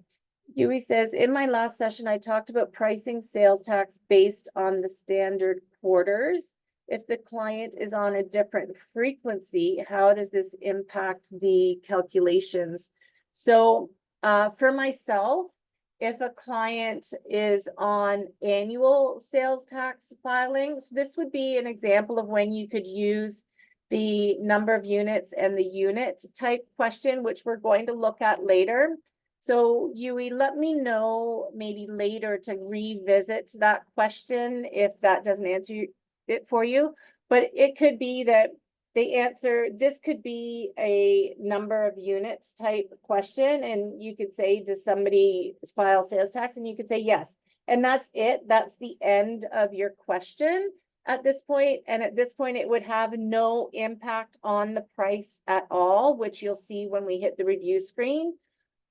Speaker 1: Yui says, in my last session, I talked about pricing sales tax based on the standard quarters. If the client is on a different frequency, how does this impact the calculations? So for myself, if a client is on annual sales tax filings, this would be an example of when you could use the number of units and the unit type question, which we're going to look at later. So Yui, let me know maybe later to revisit that question if that doesn't answer it for you. But it could be that they answer, this could be a number of units type question, and you could say, does somebody file sales tax? And you could say yes. And that's it. That's the end of your question at this point. And at this point, it would have no impact on the price at all, which you'll see when we hit the review screen.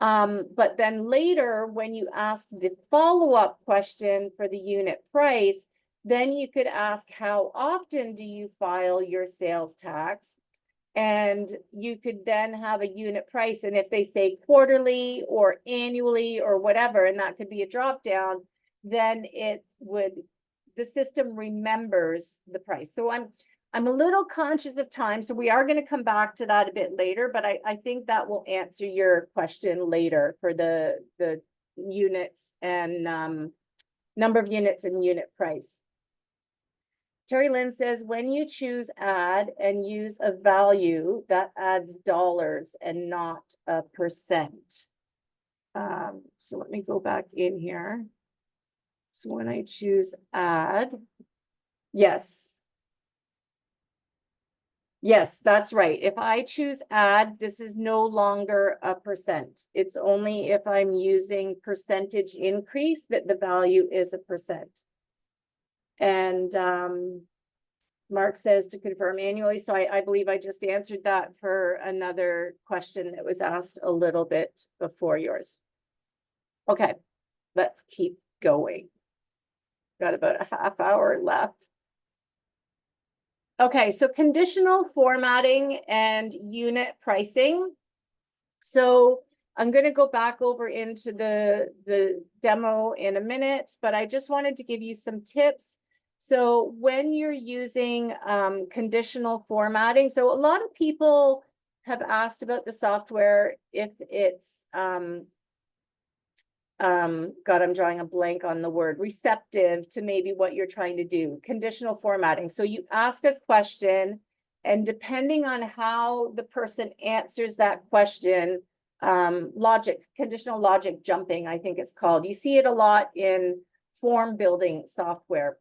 Speaker 1: But then later, when you ask the follow-up question for the unit price, then you could ask, how often do you file your sales tax? And you could then have a unit price. And if they say quarterly or annually or whatever, and that could be a drop down, then it would, the system remembers the price. So I'm a little conscious of time, so we are going to come back to that a bit later, but I think that will answer your question later for the units and number of units and unit price. Terry Lynn says, when you choose add and use a value, that adds dollars and not a percent. So let me go back in here. So when I choose add, yes. Yes, that's right. If I choose add, this is no longer a percent. It's only if I'm using percentage increase that the value is a percent. And Mark says to confirm annually. So I believe I just answered that for another question that was asked a little bit before yours. Okay, let's keep going. Got about a half hour left. Okay, so conditional formatting and unit pricing. So I'm going to go back over into the demo in a minute, but I just wanted to give you some tips. So when you're using conditional formatting, so a lot of people have asked about the software if it's God, I'm drawing a blank on the word, receptive to maybe what you're trying to do, conditional formatting. So you ask a question, and depending on how the person answers that question, conditional logic jumping, I think it's called. You see it a lot in form building software.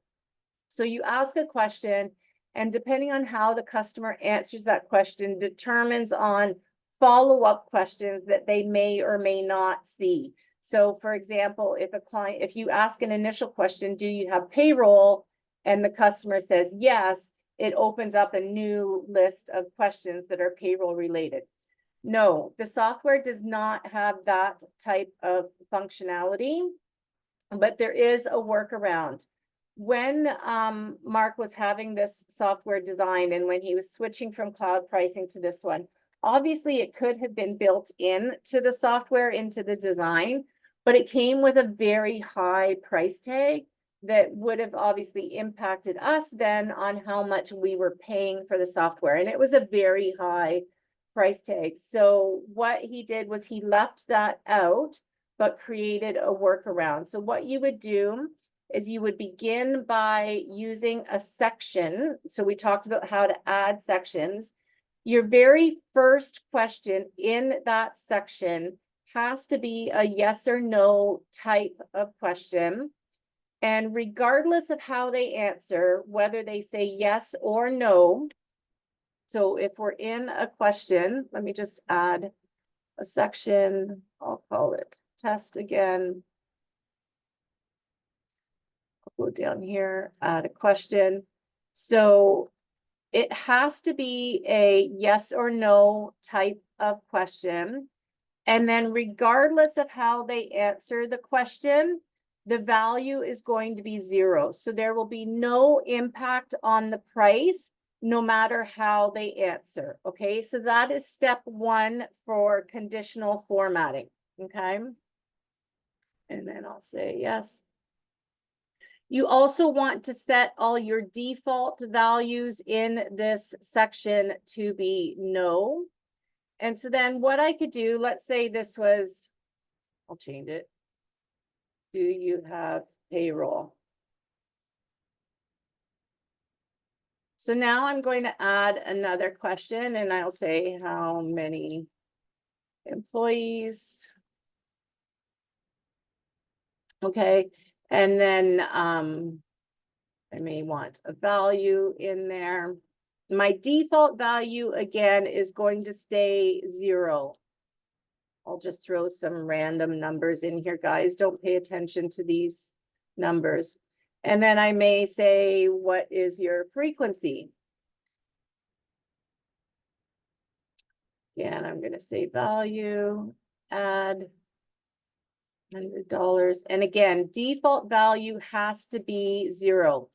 Speaker 1: So you ask a question, and depending on how the customer answers that question determines on follow-up questions that they may or may not see. So for example, if you ask an initial question, do you have payroll? And the customer says yes, it opens up a new list of questions that are payroll related. No, the software does not have that type of functionality, but there is a workaround. When Mark was having this software designed and when he was switching from cloud pricing to this one, obviously it could have been built into the software, into the design, but it came with a very high price tag that would have obviously impacted us then on how much we were paying for the software. And it was a very high price tag. So what he did was he left that out, but created a workaround. So what you would do is you would begin by using a section. So we talked about how to add sections. Your very first question in that section has to be a yes or no type of question. And regardless of how they answer, whether they say yes or no, so if we're in a question, let me just add a section, I'll call it test again. I'll go down here, add a question. So it has to be a yes or no type of question. And then regardless of how they answer the question, the value is going to be 0. So there will be no impact on the price, no matter how they answer. Okay, so that is step 1 for conditional formatting. Okay. And then I'll say yes. You also want to set all your default values in this section to be no. And so then what I could do, let's say this was, I'll change it. Do you have payroll? So now I'm going to add another question and I'll say how many employees. Okay. And then I may want a value in there. My default value again is going to stay 0. I'll just throw some random numbers in here, guys. Don't pay attention to these numbers. And then I may say, what is your frequency? Again, I'm going to say value, add $100. And again, default value has to be 0.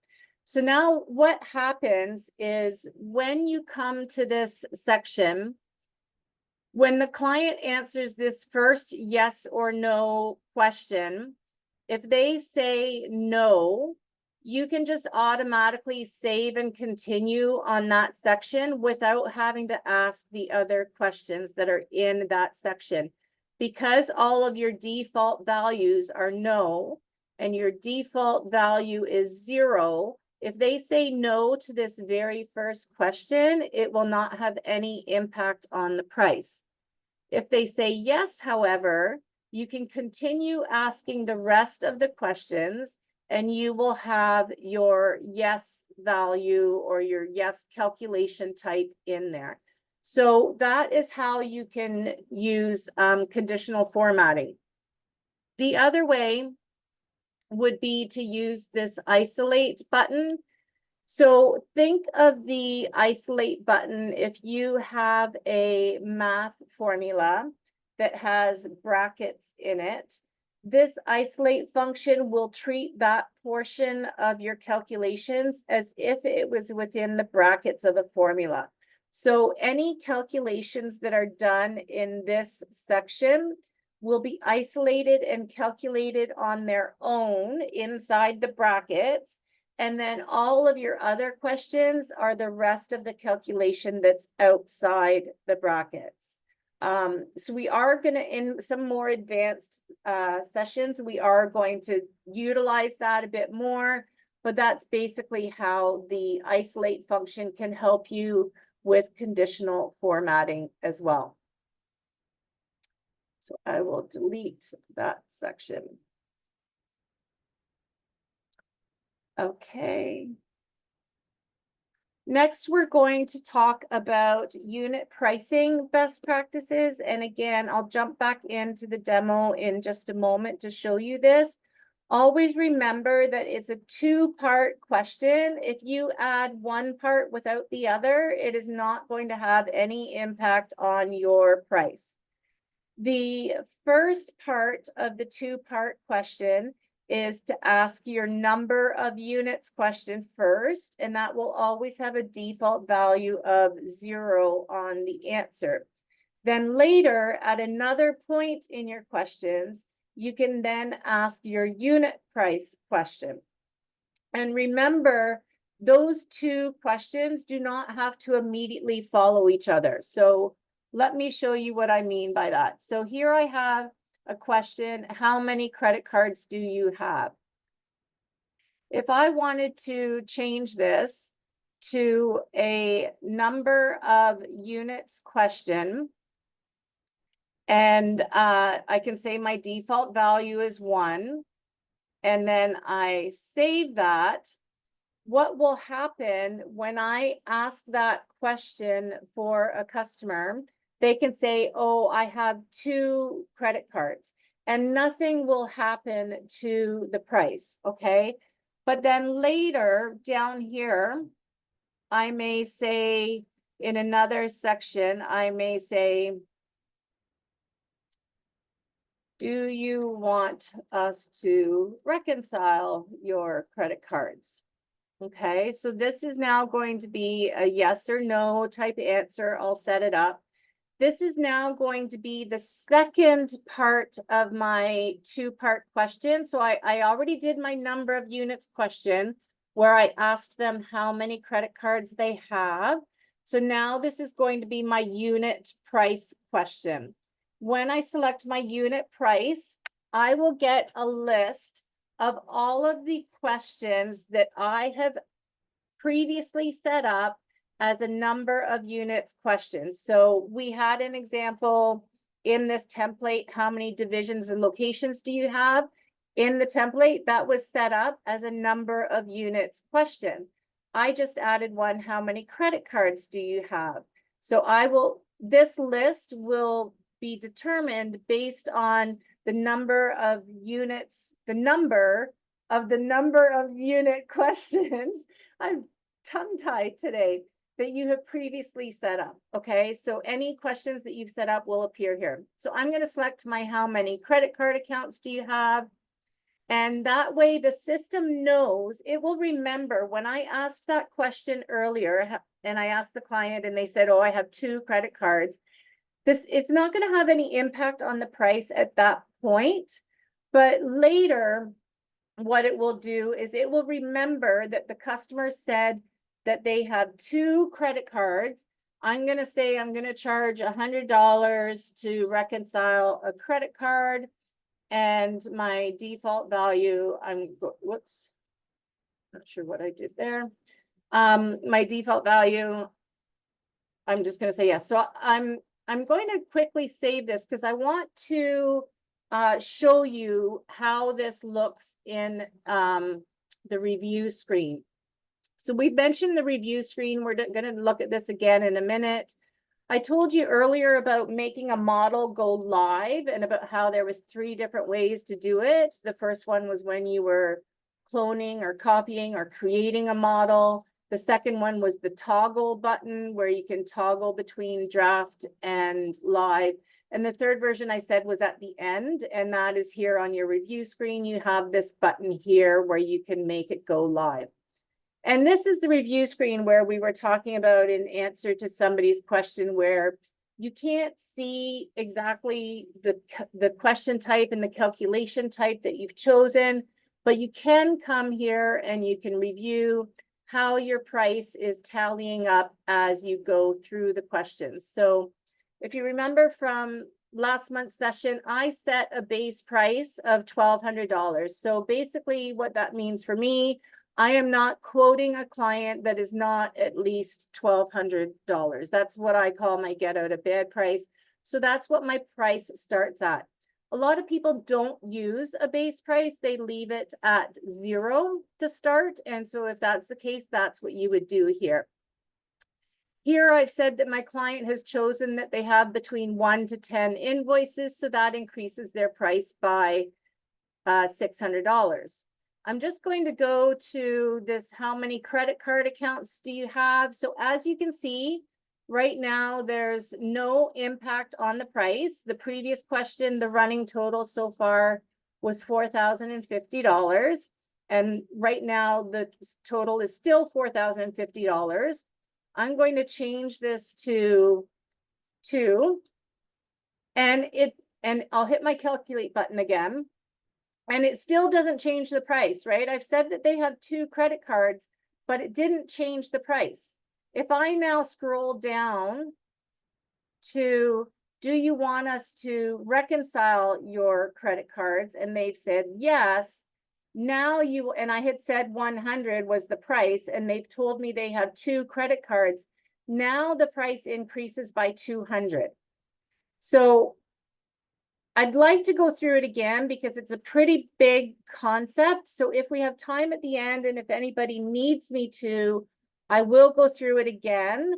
Speaker 1: So now what happens is when you come to this section, when the client answers this first yes or no question, if they say no, you can just automatically save and continue on that section without having to ask the other questions that are in that section. Because all of your default values are no, and your default value is 0, if they say no to this very first question, it will not have any impact on the price. If they say yes, however, you can continue asking the rest of the questions and you will have your yes value or your yes calculation type in there. So that is how you can use conditional formatting. The other way would be to use this isolate button. So think of the isolate button if you have a math formula that has brackets in it. This isolate function will treat that portion of your calculations as if it was within the brackets of a formula. So any calculations that are done in this section will be isolated and calculated on their own inside the brackets. And then all of your other questions are the rest of the calculation that's outside the brackets. So we are going to, in some more advanced sessions, we are going to utilize that a bit more, but that's basically how the isolate function can help you with conditional formatting as well. So I will delete that section. Okay. Next, we're going to talk about unit pricing best practices. And again, I'll jump back into the demo in just a moment to show you this. Always remember that it's a 2-part question. If you add one part without the other, it is not going to have any impact on your price. The first part of the 2-part question is to ask your number of units question first, and that will always have a default value of 0 on the answer. Then later, at another point in your questions, you can then ask your unit price question. And remember, those 2 questions do not have to immediately follow each other. So let me show you what I mean by that. So here I have a question, how many credit cards do you have? If I wanted to change this to a number of units question, and I can say my default value is 1, and then I save that, what will happen when I ask that question for a customer? They can say, oh, I have 2 credit cards. and nothing will happen to the price, okay? But then later down here, I may say in another section, I may say, do you want us to reconcile your credit cards? Okay, so this is now going to be a yes or no type answer. I'll set it up. This is now going to be the second part of my two-part question. So I already did my number of units question where I asked them how many credit cards they have. So now this is going to be my unit price question. When I select my unit price, I will get a list of all of the questions that I have previously set up as a number of units question. So we had an example in this template, how many divisions and locations do you have? In the template, that was set up as a number of units question. I just added one, how many credit cards do you have? So this list will be determined based on the number of units, the number of unit questions. I'm tongue-tied today, that you have previously set up. Okay, so any questions that you've set up will appear here. So I'm going to select my how many credit card accounts do you have? And that way the system knows, it will remember when I asked that question earlier and I asked the client and they said, oh, I have 2 credit cards. It's not going to have any impact on the price at that point, but later what it will do is it will remember that the customer said that they have 2 credit cards. I'm going to say I'm going to charge $100 to reconcile a credit card, and my default value, whoops, not sure what I did there. My default value, I'm just going to say yes. So I'm going to quickly save this because I want to show you how this looks in the review screen. So we mentioned the review screen. We're going to look at this again in a minute. I told you earlier about making a model go live and about how there was 3 different ways to do it. The first one was when you were cloning or copying or creating a model. The second one was the toggle button where you can toggle between draft and live. And the third version I said was at the end, and that is here on your review screen. You have this button here where you can make it go live. And this is the review screen where we were talking about in answer to somebody's question where you can't see exactly the question type and the calculation type that you've chosen, but you can come here and you can review how your price is tallying up as you go through the questions. So if you remember from last month's session, I set a base price of $1,200. So basically what that means for me, I am not quoting a client that is not at least $1,200. That's what I call my get out of bed price. So that's what my price starts at. A lot of people don't use a base price. They leave it at 0 to start. And so if that's the case, that's what you would do here. Here I've said that my client has chosen that they have between 1 to 10 invoices. So that increases their price by $600. I'm just going to go to this, how many credit card accounts do you have? So as you can see, right now, there's no impact on the price. The previous question, the running total so far was $4,050. And right now, the total is still $4,050. I'm going to change this to 2. And I'll hit my calculate button again. And it still doesn't change the price, right? I've said that they have 2 credit cards, but it didn't change the price. If I now scroll down to, do you want us to reconcile your credit cards? And they've said yes. Now and I had said 100 was the price, and they've told me they have 2 credit cards. Now the price increases by 200. So I'd like to go through it again because it's a pretty big concept. So if we have time at the end, and if anybody needs me to, I will go through it again.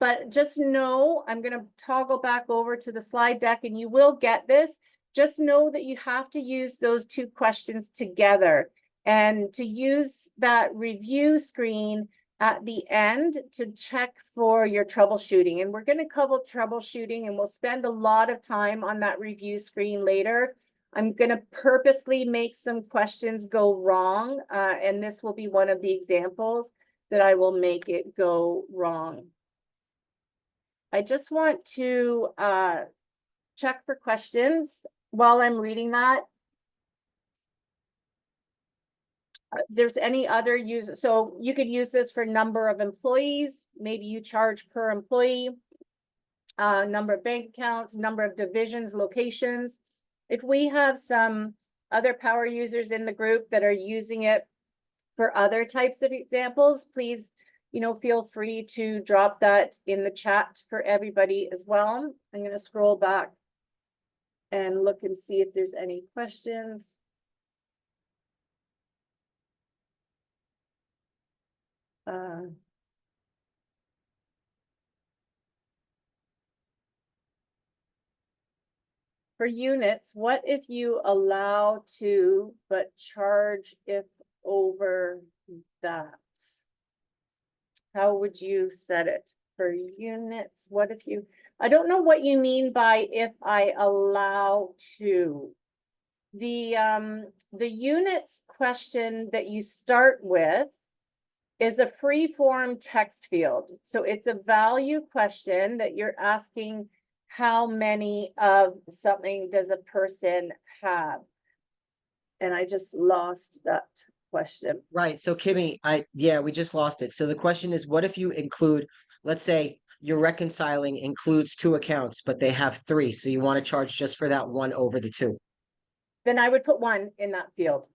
Speaker 1: But just know, I'm going to toggle back over to the slide deck and you will get this. Just know that you have to use those two questions together and to use that review screen at the end to check for your troubleshooting. And we're going to cover troubleshooting and we'll spend a lot of time on that review screen later. I'm going to purposely make some questions go wrong, and this will be one of the examples that I will make it go wrong. I just want to check for questions while I'm reading that. There's any other use, so you could use this for number of employees, maybe you charge per employee, number of bank accounts, number of divisions, locations. If we have some other power users in the group that are using it for other types of examples, please, feel free to drop that in the chat for everybody as well. I'm going to scroll back and look and see if there's any questions. For units, what if you allow to, but charge if over that? How would you set it for units? What if you, I don't know what you mean by if I allow to. The units question that you start with is a free form text field. So it's a value question that you're asking, how many of something does a person have? And I just lost that question.
Speaker 2: Right. So Kimme, we just lost it. So the question is, what if you include, let's say your reconciling includes 2 accounts, but they have 3. So you want to charge just for that one over the 2.
Speaker 1: Then I would put 1 in that field.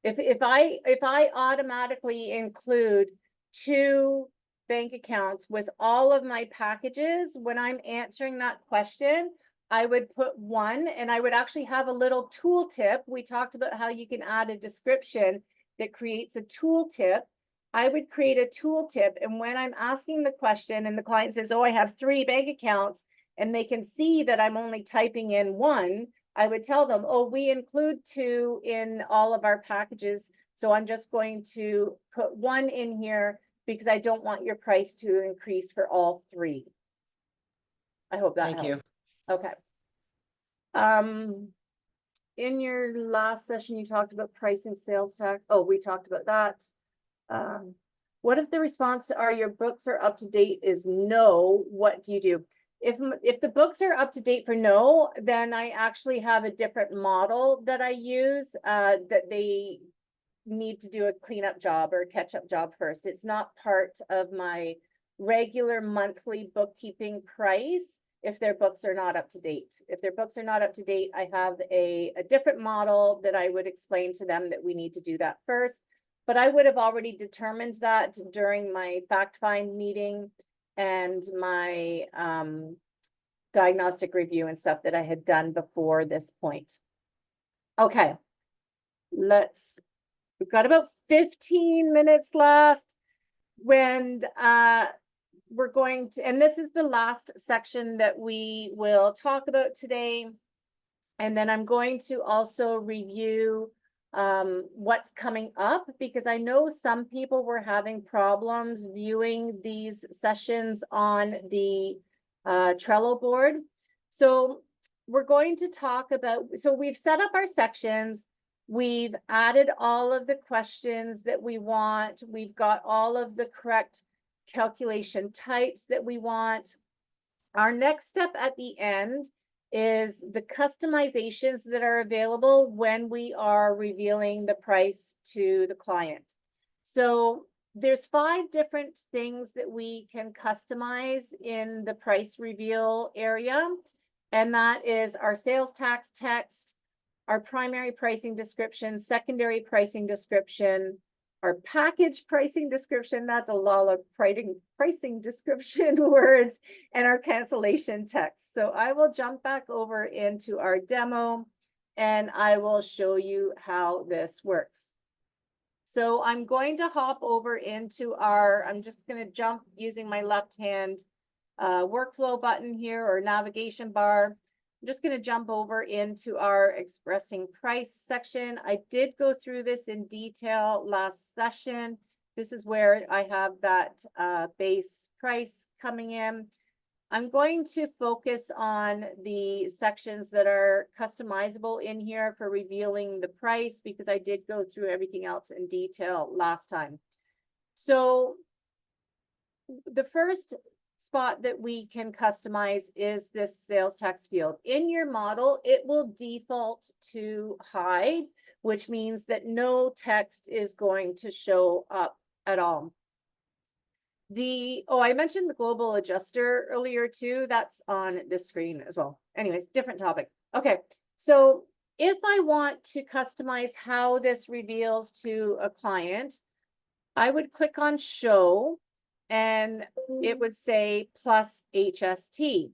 Speaker 1: If I automatically include 2 bank accounts with all of my packages, when I'm answering that question, I would put 1, and I would actually have a little tooltip. We talked about how you can add a description that creates a tooltip. I would create a tooltip, and when I'm asking the question and the client says, oh, I have 3 bank accounts, and they can see that I'm only typing in 1, I would tell them, oh, we include 2 in all of our packages. So I'm just going to put 1 in here because I don't want your price to increase for all 3. I hope that helps.
Speaker 2: Thank you.
Speaker 1: Okay. In your last session, you talked about pricing sales tax. Oh, we talked about that. What if the response to your books are up to date is no? What do you do? If the books are up to date for no, then I actually have a different model that I use, that they need to do a cleanup job or a catch-up job first. It's not part of my regular monthly bookkeeping price if their books are not up to date. If their books are not up to date, I have a different model that I would explain to them that we need to do that first. But I would have already determined that during my fact find meeting and my diagnostic review and stuff that I had done before this point. Okay, we've got about 15 minutes left when we're going to, and this is the last section that we will talk about today. And then I'm going to also review what's coming up, because I know some people were having problems viewing these sessions on the Trello board. So we're going to talk about, so we've set up our sections. We've added all of the questions that we want. We've got all of the correct calculation types that we want. Our next step at the end is the customizations that are available when we are revealing the price to the client. So there's 5 different things that we can customize in the price reveal area. And that is our sales tax text, our primary pricing description, secondary pricing description, our package pricing description, that's a lot of pricing description words, and our cancellation text. So I will jump back over into our demo and I will show you how this works. So I'm going to hop over into our, I'm just going to jump using my left hand workflow button here or navigation bar. I'm just going to jump over into our expressing price section. I did go through this in detail last session. This is where I have that base price coming in. I'm going to focus on the sections that are customizable in here for revealing the price because I did go through everything else in detail last time. So the first spot that we can customize is this sales tax field. In your model, it will default to hide, which means that no text is going to show up at all. I mentioned the global adjuster earlier too. That's on this screen as well. Anyways, different topic. Okay, so if I want to customize how this reveals to a client, I would click on show and it would say plus HST.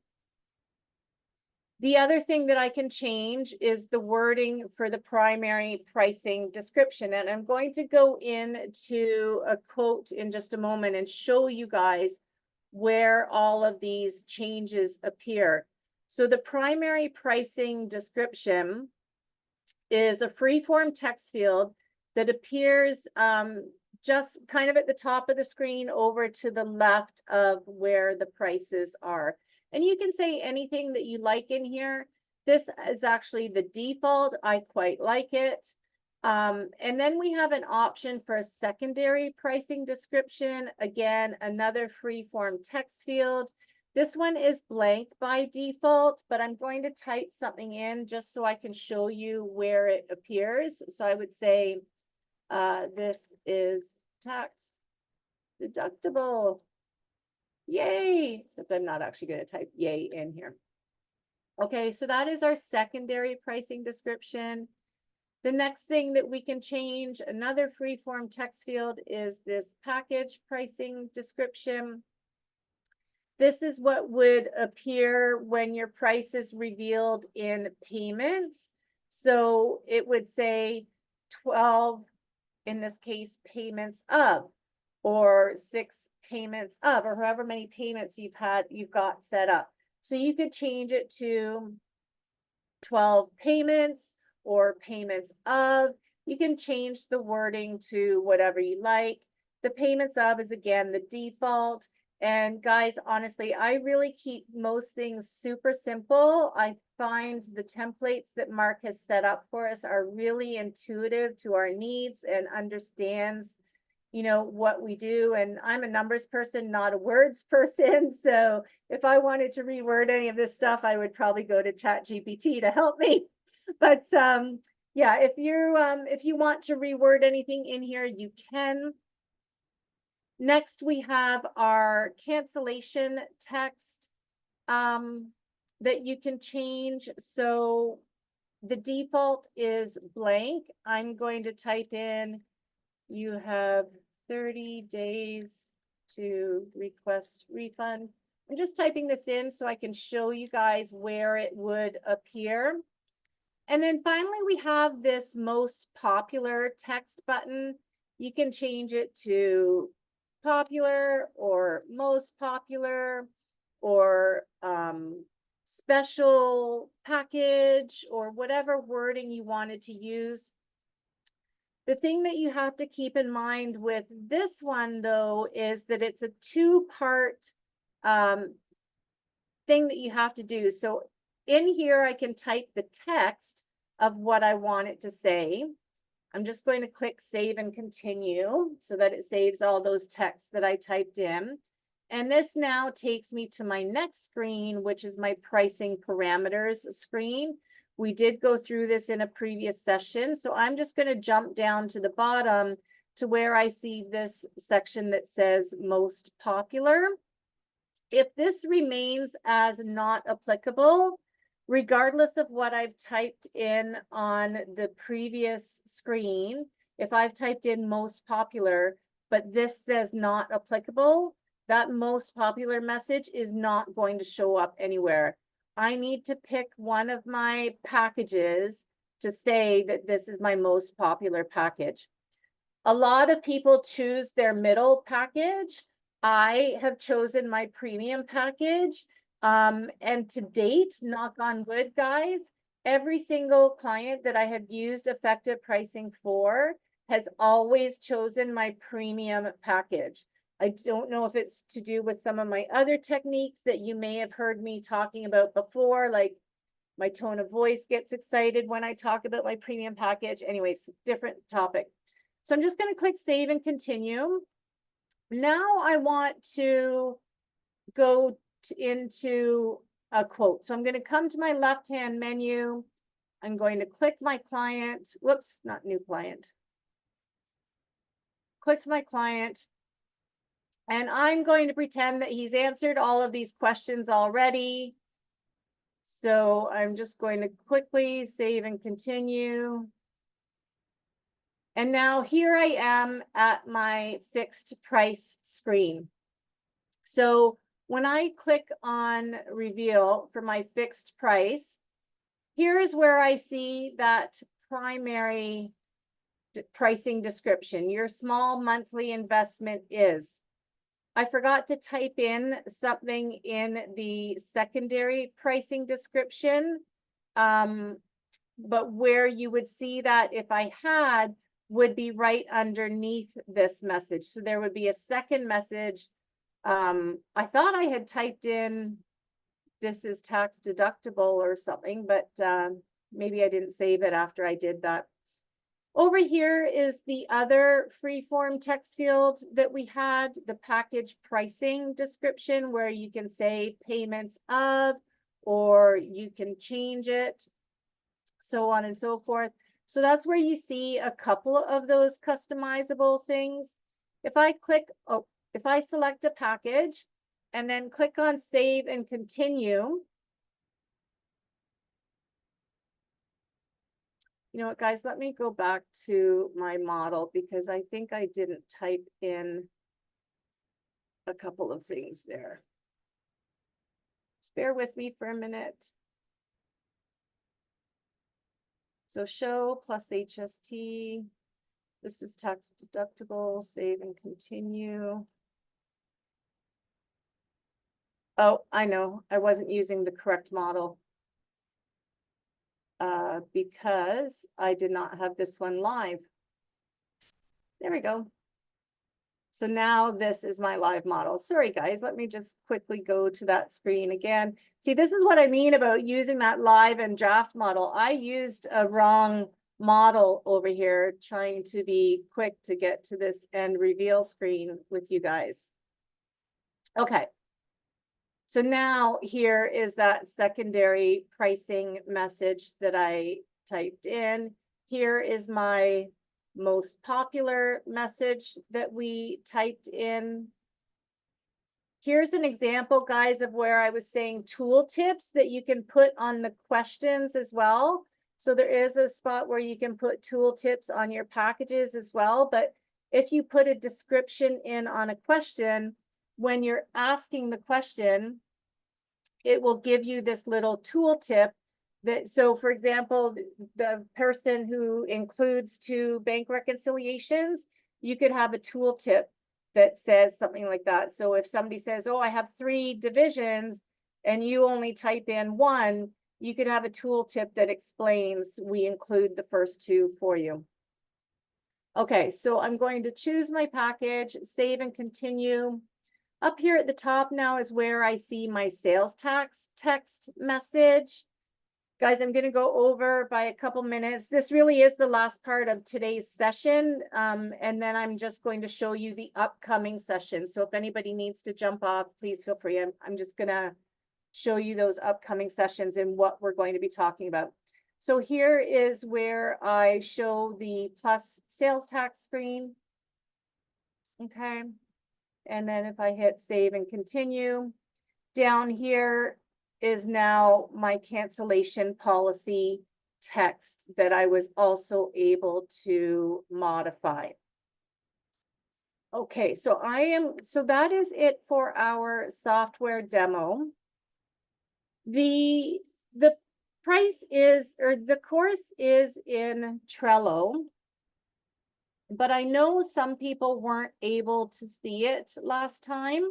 Speaker 1: The other thing that I can change is the wording for the primary pricing description. And I'm going to go into a quote in just a moment and show you guys where all of these changes appear. So the primary pricing description is a free-form text field that appears just kind of at the top of the screen over to the left of where the prices are. And you can say anything that you like in here. This is actually the default. I quite like it. And then we have an option for a secondary pricing description. Again, another free-form text field. This one is blank by default, but I'm going to type something in just so I can show you where it appears. So I would say, this is tax deductible. Yay! Except I'm not actually going to type yay in here. Okay, so that is our secondary pricing description. The next thing that we can change, another free-form text field, is this package pricing description. This is what would appear when your price is revealed in payments. So it would say 12, in this case, payments of, or 6 payments of, or however many payments you've got set up. So you could change it to 12 payments or payments of. You can change the wording to whatever you like. The payments of is again the default. And guys, honestly, I really keep most things super simple. I find the templates that Mark has set up for us are really intuitive to our needs and understands, you know, what we do. And I'm a numbers person, not a words person. So if I wanted to reword any of this stuff, I would probably go to ChatGPT to help me. But yeah, if you want to reword anything in here, you can. Next, we have our cancellation text that you can change. So the default is blank. I'm going to type in, you have 30 days to request refund. I'm just typing this in so I can show you guys where it would appear. And then finally, we have this most popular text button. You can change it to popular or most popular or special package or whatever wording you wanted to use. The thing that you have to keep in mind with this one, though, is that it's a two-part thing that you have to do. So in here, I can type the text of what I want it to say. I'm just going to click save and continue so that it saves all those texts that I typed in. And this now takes me to my next screen, which is my pricing parameters screen. We did go through this in a previous session. So I'm just going to jump down to the bottom to where I see this section that says most popular. If this remains as not applicable, regardless of what I've typed in on the previous screen, if I've typed in most popular, but this says not applicable, that most popular message is not going to show up anywhere. I need to pick one of my packages to say that this is my most popular package. A lot of people choose their middle package. I have chosen my premium package. And to date, knock on wood, guys, every single client that I have used effective pricing for has always chosen my premium package. I don't know if it's to do with some of my other techniques that you may have heard me talking about before, like my tone of voice gets excited when I talk about my premium package. Anyways, different topic. So I'm just going to click save and continue. Now I want to go into a quote. So I'm going to come to my left-hand menu. I'm going to click my client. Whoops, not new client. Click to my client. And I'm going to pretend that he's answered all of these questions already. So I'm just going to quickly save and continue. And now here I am at my fixed price screen. So when I click on reveal for my fixed price, here is where I see that primary pricing description. Your small monthly investment is. I forgot to type in something in the secondary pricing description, but where you would see that if I had would be right underneath this message. So there would be a second message. I thought I had typed in this is tax deductible or something, but maybe I didn't save it after I did that. Over here is the other free-form text field that we had, the package pricing description, where you can say payments of, or you can change it, so on and so forth. So that's where you see a couple of those customizable things. If I click, if I select a package and then click on save and continue, you know what, guys, let me go back to my model because I think I didn't type in a couple of things there. Just bear with me for a minute. So show plus HST. This is tax deductible, save and continue. Oh, I know, I wasn't using the correct model. Because I did not have this one live. There we go. So now this is my live model. Sorry, guys, let me just quickly go to that screen again. See, this is what I mean about using that live and draft model. I used a wrong model over here, trying to be quick to get to this end reveal screen with you guys. Okay. So now here is that secondary pricing message that I typed in. Here is my most popular message that we typed in. Here's an example, guys, of where I was saying tooltips that you can put on the questions as well. So there is a spot where you can put tooltips on your packages as well. But if you put a description in on a question, when you're asking the question, it will give you this little tooltip that, so for example, the person who includes 2 bank reconciliations, you could have a tooltip that says something like that. So if somebody says, oh, I have 3 divisions and you only type in 1, you could have a tooltip that explains we include the first 2 for you. Okay, so I'm going to choose my package, save and continue. Up here at the top now is where I see my sales tax text message. Guys, I'm going to go over by a couple minutes. This really is the last part of today's session. And then I'm just going to show you the upcoming session. So if anybody needs to jump off, please feel free. I'm just going to show you those upcoming sessions and what we're going to be talking about. So here is where I show the plus sales tax screen. Okay. And then if I hit save and continue, down here is now my cancellation policy text that I was also able to modify. Okay, so that is it for our software demo. The price is, or the course is in Trello. but I know some people weren't able to see it last time.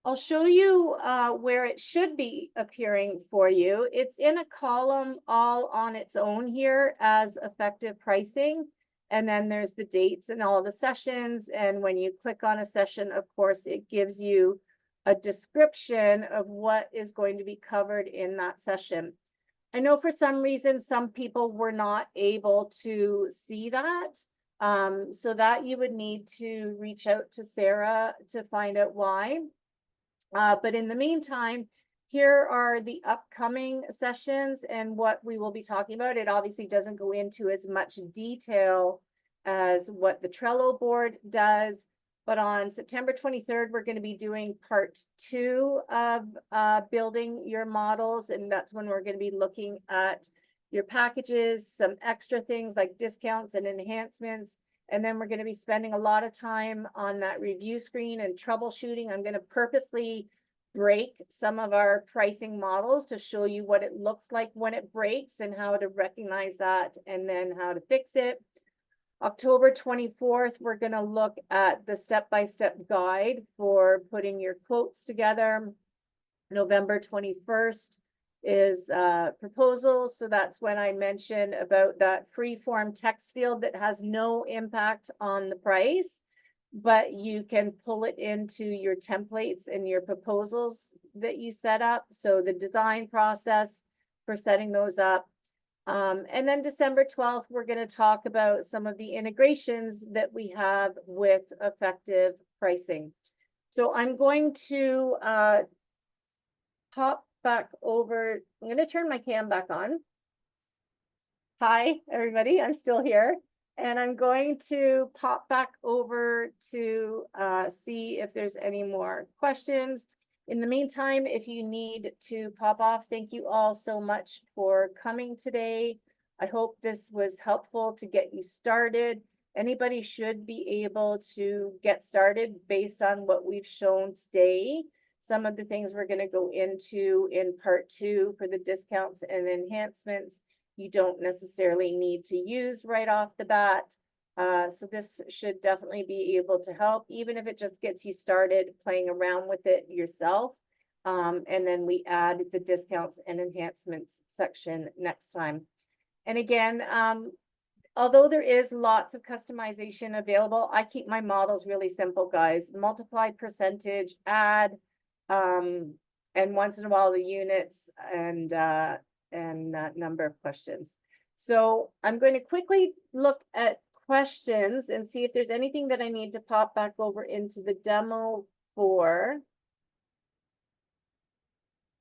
Speaker 1: I'll show you where it should be appearing for you. It's in a column all on its own here as effective pricing. And then there's the dates and all the sessions. And when you click on a session, of course, it gives you a description of what is going to be covered in that session. I know for some reason, some people were not able to see that. So that you would need to reach out to Sarah to find out why. But in the meantime, here are the upcoming sessions and what we will be talking about. It obviously doesn't go into as much detail as what the Trello board does. But on September 23rd, we're going to be doing part 2 of building your models. And that's when we're going to be looking at your packages, some extra things like discounts and enhancements. And then we're going to be spending a lot of time on that review screen and troubleshooting. I'm going to purposely break some of our pricing models to show you what it looks like when it breaks and how to recognize that and then how to fix it. October 24th, we're going to look at the step-by-step guide for putting your quotes together. November 21st is proposals. So that's when I mentioned about that free form text field that has no impact on the price, but you can pull it into your templates and your proposals that you set up. So the design process for setting those up. And then December 12th, we're going to talk about some of the integrations that we have with effective pricing. So I'm going to pop back over. I'm going to turn my cam back on. Hi, everybody. I'm still here. And I'm going to pop back over to see if there's any more questions. In the meantime, if you need to pop off, thank you all so much for coming today. I hope this was helpful to get you started. Anybody should be able to get started based on what we've shown today. Some of the things we're going to go into in part 2 for the discounts and enhancements, you don't necessarily need to use right off the bat. So this should definitely be able to help, even if it just gets you started playing around with it yourself. And then we add the discounts and enhancements section next time. And again, although there is lots of customization available, I keep my models really simple, guys. Multiply percentage, add, and once in a while the units and number of questions. So I'm going to quickly look at questions and see if there's anything that I need to pop back over into the demo for.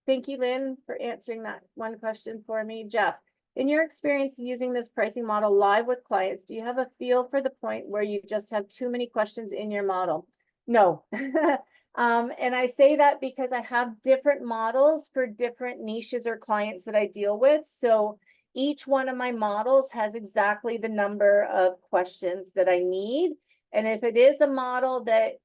Speaker 1: Thank you, Lynn, for answering that one question for me. Jeff, in your experience using this pricing model live with clients, do you have a feel for the point where you just have too many questions in your model? No. And I say that because I have different models for different niches or clients that I deal with. So each one of my models has exactly the number of questions that I need. And if it is a model that,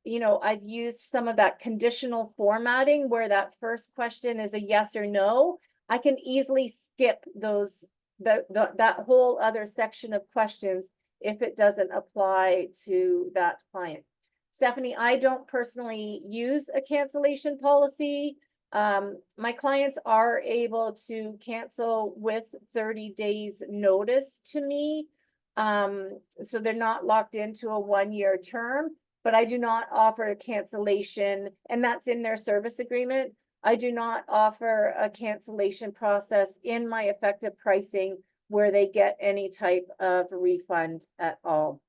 Speaker 1: you know, I've used some of that conditional formatting where that first question is a yes or no, I can easily skip those, that whole other section of questions if it doesn't apply to that client. Stephanie, I don't personally use a cancellation policy. My clients are able to cancel with 30 days notice to me. So they're not locked into a 1-year term, but I do not offer a cancellation, and that's in their service agreement. I do not offer a cancellation process in my effective pricing where they get any type of refund at all.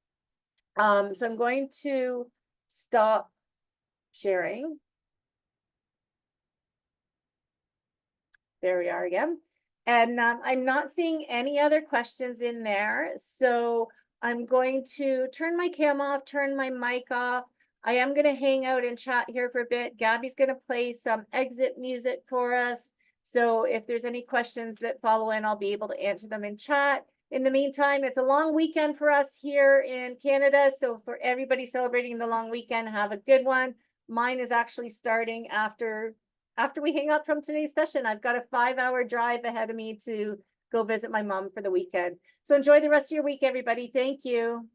Speaker 1: So I'm going to stop sharing. There we are again. And I'm not seeing any other questions in there. So I'm going to turn my cam off, turn my mic off. I am going to hang out and chat here for a bit. Gabby's going to play some exit music for us. So if there's any questions that follow in, I'll be able to answer them in chat. In the meantime, it's a long weekend for us here in Canada. So for everybody celebrating the long weekend, have a good one. Mine is actually starting after we hang out from today's session. I've got a 5-hour drive ahead of me to go visit my mom for the weekend. So enjoy the rest of your week, everybody. Thank you.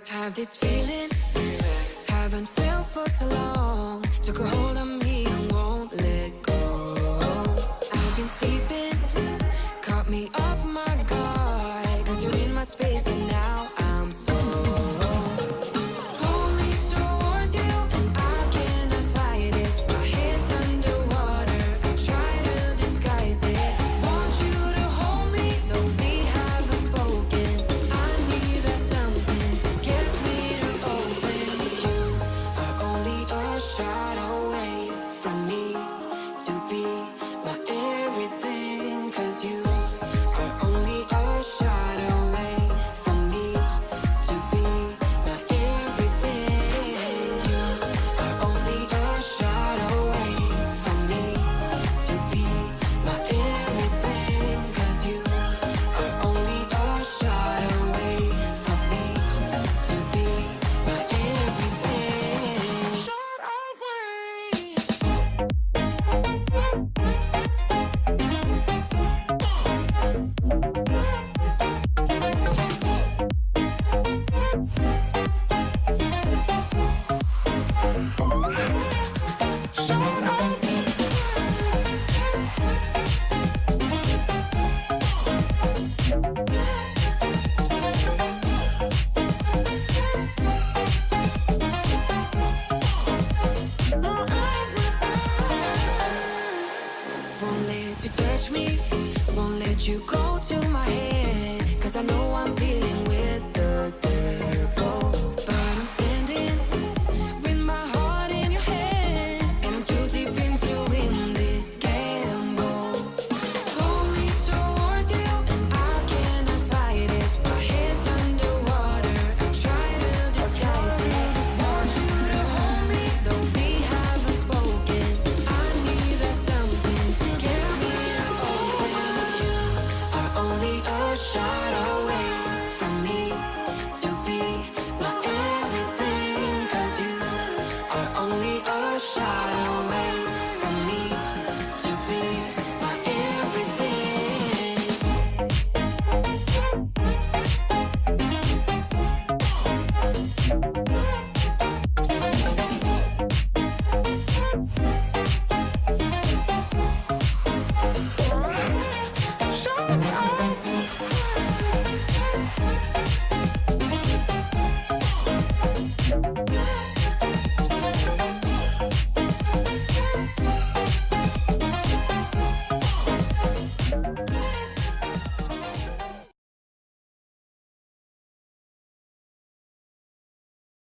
Speaker 3: Have this feeling, haven't felt for so long. Took a hold of me and won't let go. I've been sleeping, caught me off my guard. Cause you're in my space and now I'm so pull me towards you and I cannot fight it. My head's underwater, I try to disguise it. Want you to hold me, though we haven't spoken. I need that something to get me to open. You are only a shot away from me to be my everything. Cause you are only a shot away from me to be my everything. You are only a shot away from me to be my everything. Cause you are only a shot away from me to be my everything. Shot away. Won't let you touch me, won't let you go to my head. Cause I know I'm dealing with the devil. But I'm standing with my heart in your hand. And I'm too deep into win this gamble. Pull me towards you and I cannot fight it. My head's underwater, I try to disguise it. Want you to hold me, though we haven't spoken. I need that something to get me to open. You are only a shot away